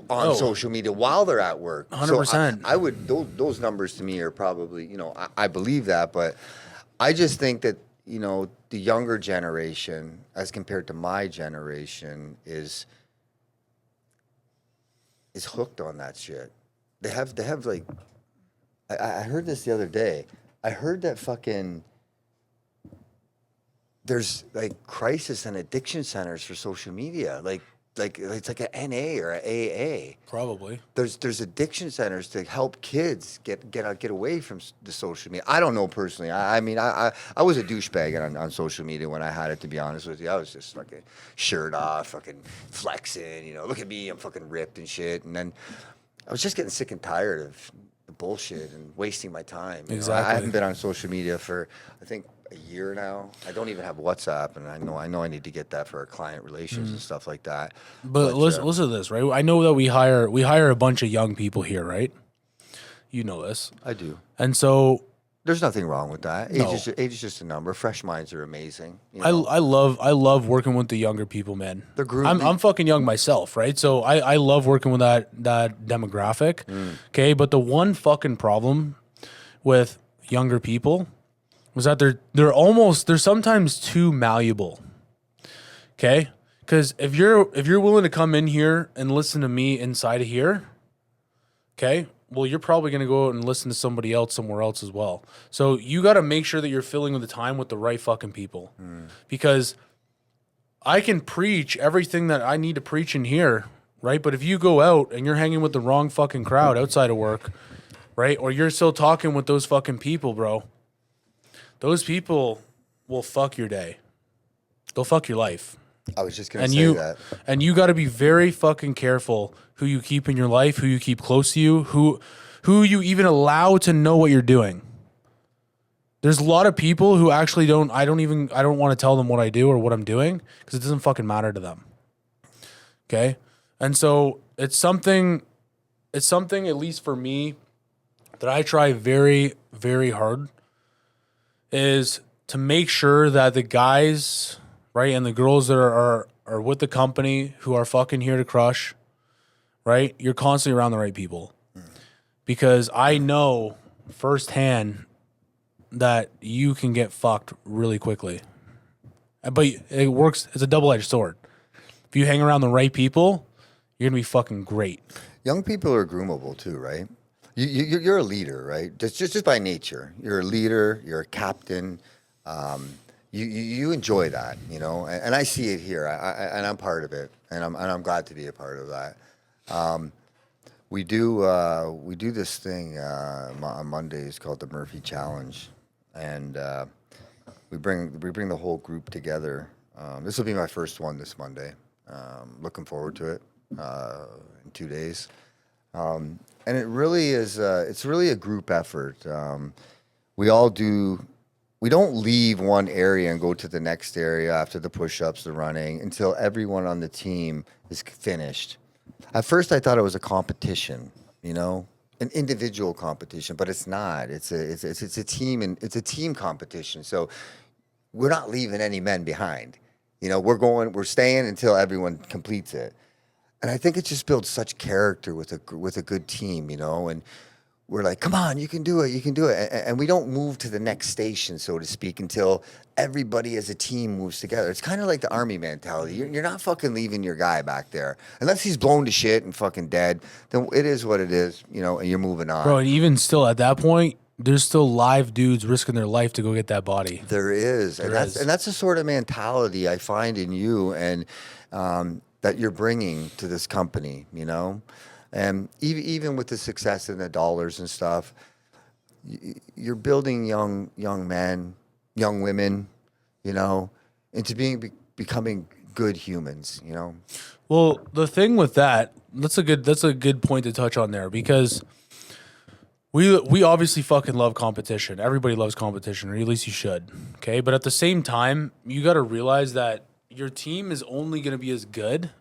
on social media while they're at work. 100%. So I would, those numbers to me are probably, you know, I believe that, but I just think that, you know, the younger generation as compared to my generation is hooked on that shit. They have like, I heard this the other day. I heard that fucking there's like crisis and addiction centers for social media. Like it's like an NA or an AA. Probably. There's addiction centers to help kids get away from the social media. I don't know personally. I mean, I was a douchebag on social media when I had it, to be honest with you. I was just fucking shirt off, fucking flexing, you know, look at me, I'm fucking ripped and shit. And then I was just getting sick and tired of the bullshit and wasting my time. Exactly. I haven't been on social media for, I think, a year now. I don't even have WhatsApp, and I know I need to get that for our client relations and stuff like that. But listen to this, right? I know that we hire a bunch of young people here, right? You know this. I do. And so There's nothing wrong with that. No. Age is just a number. Fresh minds are amazing. You know? I love working with the younger people, man. They're groovy. I'm fucking young myself, right? So I love working with that demographic. Okay, but the one fucking problem with younger people was that they're sometimes too malleable. Okay? Because if you're willing to come in here and listen to me inside of here, okay, well, you're probably going to go out and listen to somebody else somewhere else as well. So you got to make sure that you're filling the time with the right fucking people. Because I can preach everything that I need to preach in here, right? But if you go out and you're hanging with the wrong fucking crowd outside of work, right? Or you're still talking with those fucking people, bro, those people will fuck your day. They'll fuck your life. I was just going to say that. And you got to be very fucking careful who you keep in your life, who you keep close to you, who you even allow to know what you're doing. There's a lot of people who actually I don't want to tell them what I do or what I'm doing because it doesn't fucking matter to them. Okay? And so it's something, at least for me, that I try very, very hard is to make sure that the guys, right, and the girls that are with the company who are fucking here to crush, right, you're constantly around the right people. Because I know firsthand that you can get fucked really quickly. But it works. It's a double-edged sword. If you hang around the right people, you're gonna be fucking great. Young people are groomable too, right? You're a leader, right? Just by nature, you're a leader. You're a captain. You enjoy that, you know, and I see it here, and I'm part of it, and I'm glad to be a part of that. We do this thing on Mondays called the Murphy Challenge, and we bring the whole group together. This will be my first one this Monday. Looking forward to it in 2 days, and it really is. It's really a group effort. We all do. We don't leave one area and go to the next area after the push-ups, the running, until everyone on the team is finished. At first, I thought it was a competition, you know, an individual competition, but it's not. It's a team, and it's a team competition. So we're not leaving any men behind. You know, we're staying until everyone completes it. And I think it just builds such character with a good team, you know, and we're like, come on, you can do it, you can do it. And we don't move to the next station, so to speak, until everybody as a team moves together. It's kind of like the Army mentality. You're not fucking leaving your guy back there. Unless he's blown to shit and fucking dead, then it is what it is, you know, and you're moving on. Bro, and even still at that point, there's still live dudes risking their life to go get that body. There is. That's the sort of mentality I find in you and that you're bringing to this company, you know? And even with the success and the dollars and stuff, you're building young men, young women, you know, into becoming good humans, you know. Well, the thing with that's a good point to touch on there, because we obviously fucking love competition. Everybody loves competition, or at least you should. Okay, but at the same time, you got to realize that your team is only going to be as good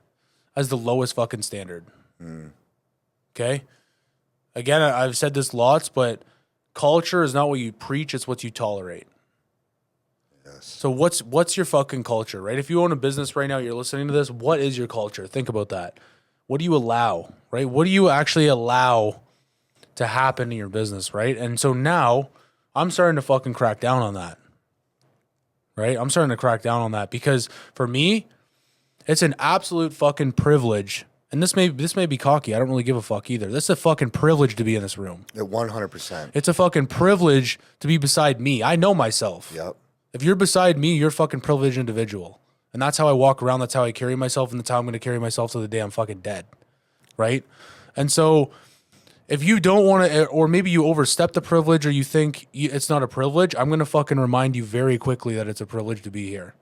as the lowest fucking standard. Okay? Again, I've said this lots, but culture is not what you preach, it's what you tolerate. Yes. So what's your fucking culture, right? If you own a business right now, you're listening to this, what is your culture? Think about that. What do you allow, right? What do you actually allow to happen in your business, right? And so now I'm starting to fucking crack down on that, right? I'm starting to crack down on that because for me, it's an absolute fucking privilege. And this may be cocky. I don't really give a fuck either. This is a fucking privilege to be in this room. 100%. It's a fucking privilege to be beside me. I know myself. Yep. If you're beside me, you're a fucking privileged individual. And that's how I walk around. That's how I carry myself. And that's how I'm going to carry myself to the day I'm fucking dead. Right? And so if you don't want to, or maybe you overstep the privilege or you think it's not a privilege, I'm going to fucking remind you very quickly that it's a privilege to be here.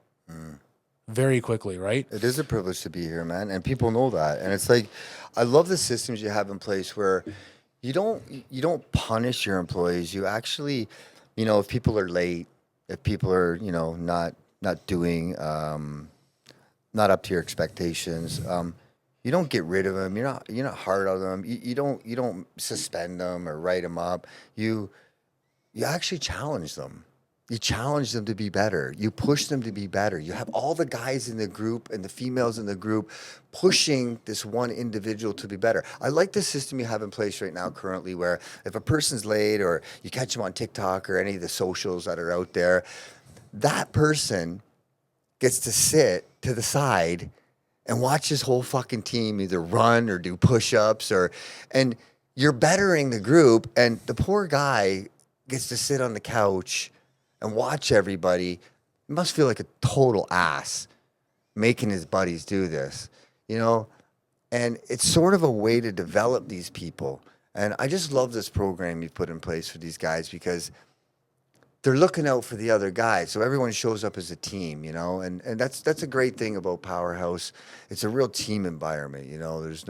Very quickly, right? It is a privilege to be here, man, and people know that. And it's like, I love the systems you have in place where you don't punish your employees. You actually, you know, if people are late, if people are, you know, not doing, not up to your expectations, you don't get rid of them. You're not hard on them. You don't suspend them or write them up. You actually challenge them. You challenge them to be better. You push them to be better. You have all the guys in the group and the females in the group pushing this one individual to be better. I like the system you have in place right now currently where if a person's late or you catch them on TikTok or any of the socials that are out there, that person gets to sit to the side and watch his whole fucking team either run or do push-ups and you're bettering the group, and the poor guy gets to sit on the couch and watch everybody. It must feel like a total ass making his buddies do this, you know? And it's sort of a way to develop these people. And I just love this program you've put in place for these guys because they're looking out for the other guys. So everyone shows up as a team, you know? And that's a great thing about Powerhouse. It's a real team environment, you know? There's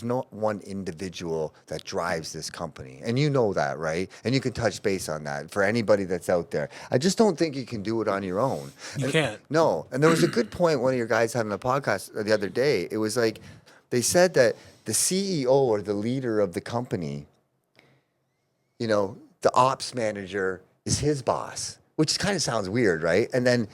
no one individual that drives this company. And you know that, right? And you can touch base on that for anybody that's out there. I just don't think you can do it on your own. You can't. No. And there was a good point one of your guys had on a podcast the other day. It was like, they said that the CEO or the leader of the company, you know, the ops manager is his boss, which kind of sounds weird, right? And then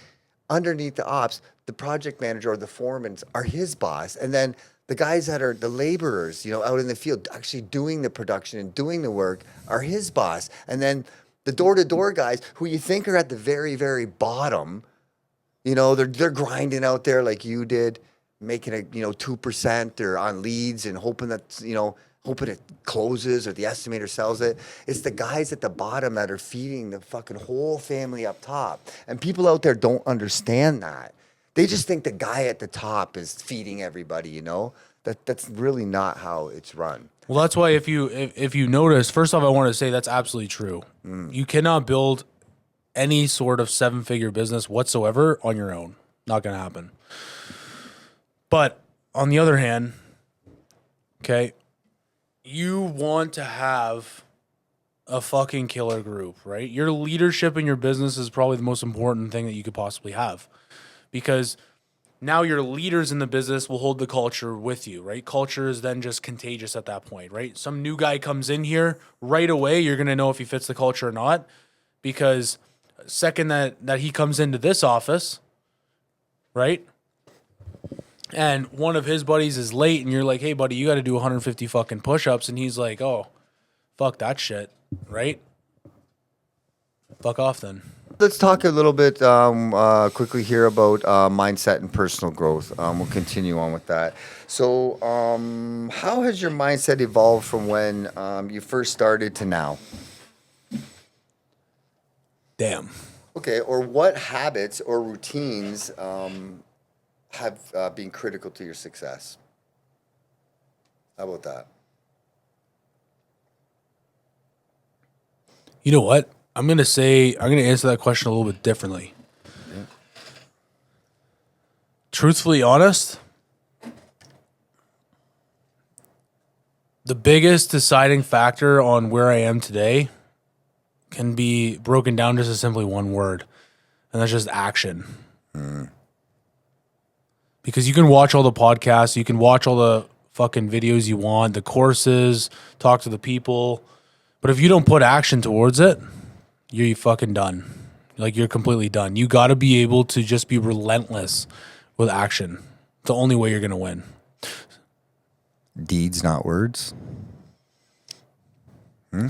underneath the ops, the project manager or the foremen are his boss. And then the guys that are the laborers, you know, out in the field, actually doing the production and doing the work are his boss. And then the door-to-door guys who you think are at the very, very bottom, You know, they're grinding out there like you did, making a 2% or on leads and hoping that hoping it closes or the estimator sells it. It's the guys at the bottom that are feeding the fucking whole family up top. And people out there don't understand that. They just think the guy at the top is feeding everybody, you know? That's really not how it's run. Well, that's why if you notice, first off, I want to say that's absolutely true. You cannot build any sort of 7-figure business whatsoever on your own. Not going to happen. But on the other hand, okay, you want to have a fucking killer group, right? Your leadership in your business is probably the most important thing that you could possibly have, because now your leaders in the business will hold the culture with you, right? Culture is then just contagious at that point, right? Some new guy comes in here, right away you're going to know if he fits the culture or not, because second that he comes into this office, right? And one of his buddies is late, and you're like, hey, buddy, you got to do 150 fucking push-ups. And he's like, oh, fuck that shit, right? Fuck off then. Let's talk a little bit quickly here about mindset and personal growth. We'll continue on with that. So how has your mindset evolved from when you first started to now? Damn. Okay, or what habits or routines have been critical to your success? How about that? You know what? I'm going to answer that question a little bit differently. Yeah. Truthfully honest, the biggest deciding factor on where I am today can be broken down just as simply one word, and that's just action. Because you can watch all the podcasts, you can watch all the fucking videos you want, the courses, talk to the people, but if you don't put action towards it, you're fucking done. Like, you're completely done. You got to be able to just be relentless with action. It's the only way you're going to win. Deeds, not words.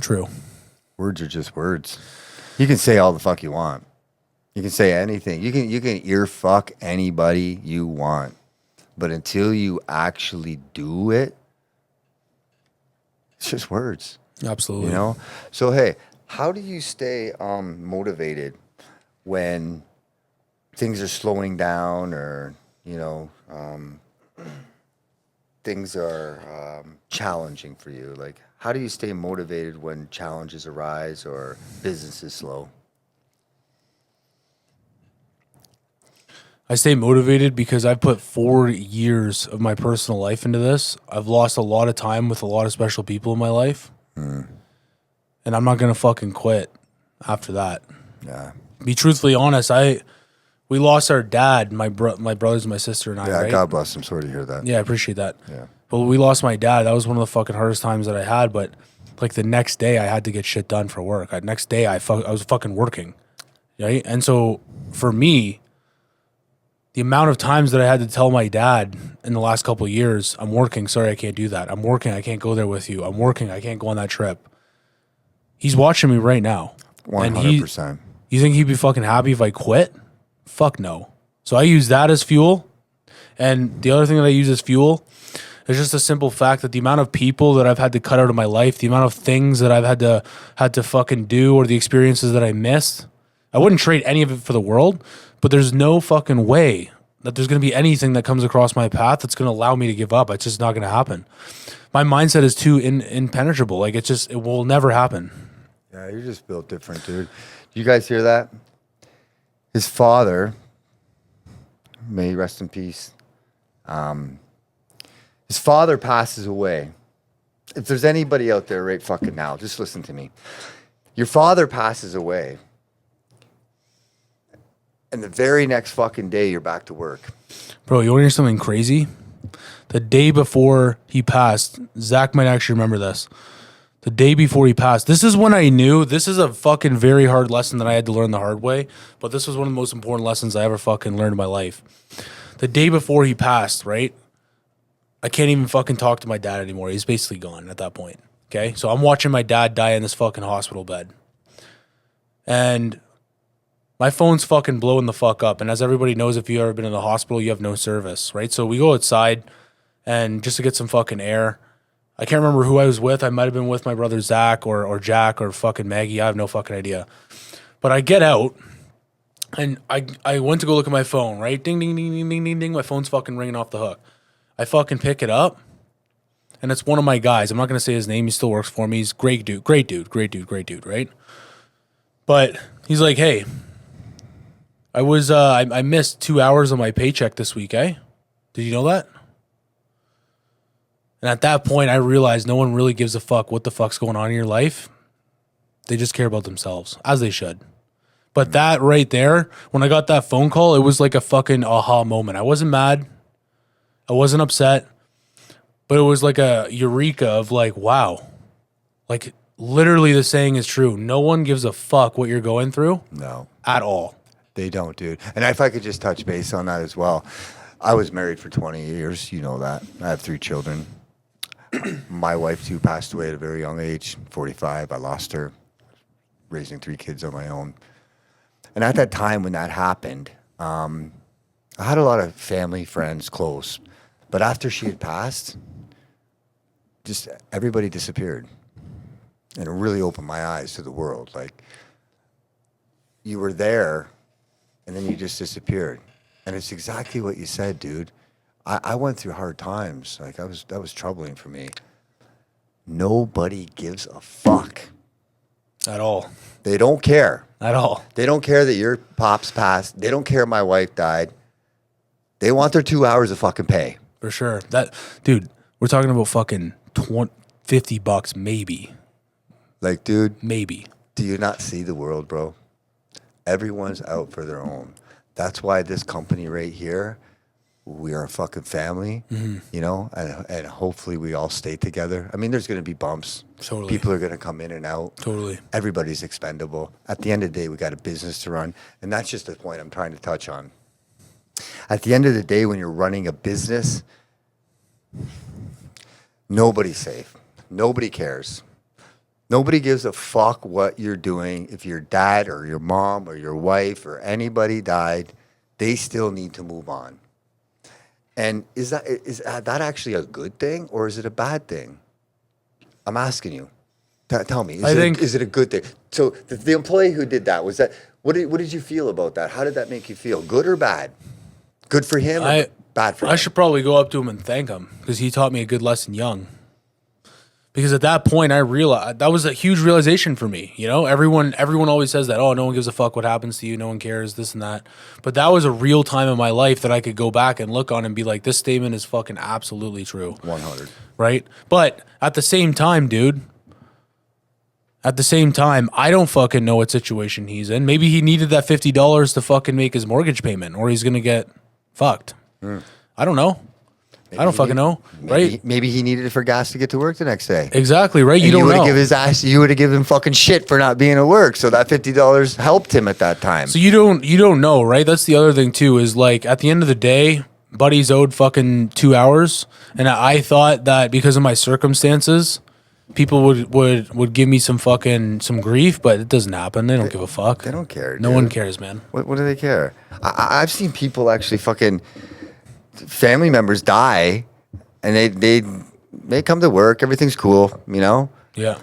True. Words are just words. You can say all the fuck you want. You can say anything. You can ear fuck anybody you want. But until you actually do it, it's just words. Absolutely. You know? So, hey, how do you stay motivated when things are slowing down, or, things are challenging for you? Like, how do you stay motivated when challenges arise or business is slow? I stay motivated because I've put 4 years of my personal life into this. I've lost a lot of time with a lot of special people in my life. And I'm not going to fucking quit after that. Yeah. Be truthfully honest, we lost our dad, my brothers and my sister and I, Yeah, right? God bless. I'm sorry to hear that. Yeah, I appreciate that. Yeah. But we lost my dad. That was one of the fucking hardest times that I had. But like the next day, I had to get shit done for work. Next day, I was fucking working, right? And so for me, the amount of times that I had to tell my dad in the last couple of years, I'm working, sorry, I can't do that. I'm working, I can't go there with you. I'm working, I can't go on that trip. He's watching me right now. 100%. You think he'd be fucking happy if I quit? Fuck no. So I use that as fuel. And the other thing that I use as fuel is just a simple fact that the amount of people that I've had to cut out of my life, the amount of things that I've had to fucking do, or the experiences that I missed, I wouldn't trade any of it for the world, but there's no fucking way that there's going to be anything that comes across my path that's going to allow me to give up. It's just not going to happen. My mindset is too impenetrable. Like, it will never happen. Yeah, you're just built different, dude. You guys hear that? His father, may he rest in peace. His father passes away. If there's anybody out there right fucking now, just listen to me. Your father passes away, and the very next fucking day, you're back to work. Bro, you want to hear something crazy? The day before he passed, Zach might actually remember this. The day before he passed, this is when I knew, this is a fucking very hard lesson that I had to learn the hard way, but this was one of the most important lessons I ever fucking learned in my life. The day before he passed, right? I can't even fucking talk to my dad anymore. He's basically gone at that point. Okay? So I'm watching my dad die in this fucking hospital bed. And My phone's fucking blowing the fuck up. And as everybody knows, if you've ever been in the hospital, you have no service, right? So we go outside and just to get some fucking air. I can't remember who I was with. I might have been with my brother Zach or Jack or fucking Maggie. I have no fucking idea. But I get out and I went to go look at my phone, right? Ding, ding, ding, ding, ding, ding, ding. My phone's fucking ringing off the hook. I fucking pick it up and it's one of my guys. I'm not going to say his name. He still works for me. He's great dude, right? But he's like, hey, I missed 2 hours of my paycheck this week, eh? Did you know that? And at that point, I realized no one really gives a fuck what the fuck's going on in your life. They just care about themselves, as they should. But that right there, when I got that phone call, it was like a fucking aha moment. I wasn't mad. I wasn't upset. But it was like a eureka of like, wow. Like, literally the saying is true. No one gives a fuck what you're going through. No. At all. They don't, dude. And if I could just touch base on that as well. I was married for 20 years. You know that. I have 3 children. My wife, too, passed away at a very young age, 45. I lost her, raising 3 kids on my own. And at that time when that happened, I had a lot of family, friends, close. But after she had passed, just everybody disappeared. And it really opened my eyes to the world. Like, you were there, and then you just disappeared. And it's exactly what you said, dude. I went through hard times. Like, that was troubling for me. Nobody gives a fuck. At all. They don't care. At all. They don't care that your pops passed. They don't care my wife died. They want their 2 hours of fucking pay. For sure. That, dude, we're talking about fucking $50 maybe. Like, dude. Maybe. Do you not see the world, bro? Everyone's out for their own. That's why this company right here, we are a fucking family, you know, and hopefully we all stay together. I mean, there's going to be bumps. Totally. People are going to come in and out. Totally. Everybody's expendable. At the end of the day, we got a business to run. And that's just the point I'm trying to touch on. At the end of the day, when you're running a business, nobody's safe. Nobody cares. Nobody gives a fuck what you're doing. If your dad or your mom or your wife or anybody died, they still need to move on. And is that actually a good thing or is it a bad thing? I'm asking you. Tell me. Is it a good thing? So the employee who did that, was that what did you feel about that? How did that make you feel? Good or bad? Good for him or bad for him? I should probably go up to him and thank him because he taught me a good lesson young. Because at that point, I realized that was a huge realization for me. You know, everyone always says that, oh, no one gives a fuck what happens to you. No one cares, this and that. But that was a real time in my life that I could go back and look on and be like, this statement is fucking absolutely true. 100. Right? But at the same time, dude, I don't fucking know what situation he's in. Maybe he needed that $50 to fucking make his mortgage payment or he's going to get fucked. I don't know. I don't fucking know, right? Maybe he needed it for gas to get to work the next day. Exactly, right? You don't know. You would have given him fucking shit for not being at work, so that $50 helped him at that time. So you don't know, right? That's the other thing too. Is like at the end of the day, Buddy's owed fucking 2 hours, and I thought that because of my circumstances, people would give me some grief, but it doesn't happen. They don't give a fuck. They don't care. No one cares, man. What do they care? I've seen people actually fucking. Family members die and they come to work, everything's cool, you know? Yeah.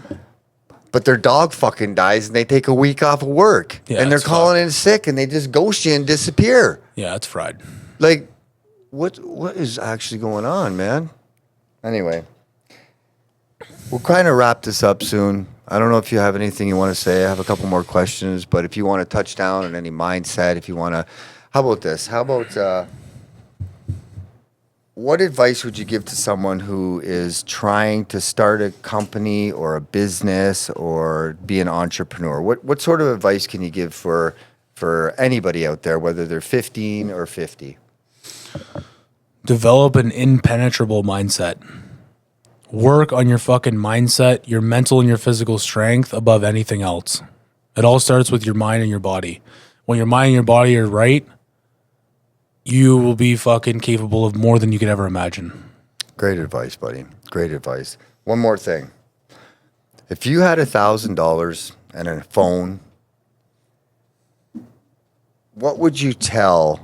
But their dog fucking dies and they take a week off of work. Yeah, and they're calling in sick and they just ghost you and disappear. Yeah, it's fried. Like, what is actually going on, man? Anyway, we'll kind of wrap this up soon. I don't know if you have anything you want to say. I have a couple more questions, but if you want to touch down on any mindset, if you want to, how about this? How about, what advice would you give to someone who is trying to start a company or a business or be an entrepreneur? What sort of advice can you give for anybody out there, whether they're 15 or 50? Develop an impenetrable mindset. Work on your fucking mindset, your mental and your physical strength above anything else. It all starts with your mind and your body. When your mind and your body are right, you will be fucking capable of more than you could ever imagine. Great advice, buddy. Great advice. One more thing. If you had $1,000 and a phone what would you tell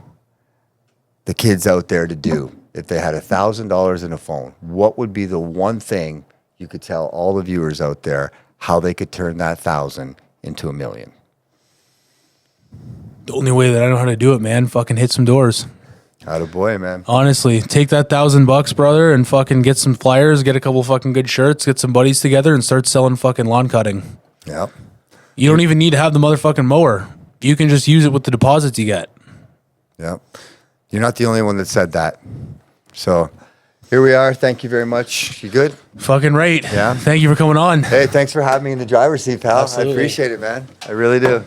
the kids out there to do if they had $1,000 in a phone? What would be the one thing you could tell all the viewers out there how they could turn that 1,000 into $1 million? The only way that I know how to do it, man, fucking hit some doors. Attaboy, man. Honestly, take that $1,000, brother, and fucking get some flyers, get a couple fucking good shirts, get some buddies together, and start selling fucking lawn cutting. Yep. You don't even need to have the motherfucking mower. You can just use it with the deposits you get. Yep. You're not the only one that said that. So here we are. Thank you very much. You good? Fucking right. Yeah. Thank you for coming on. Hey, thanks for having me in the driver's seat, pal. Absolutely. I appreciate it, man. I really do.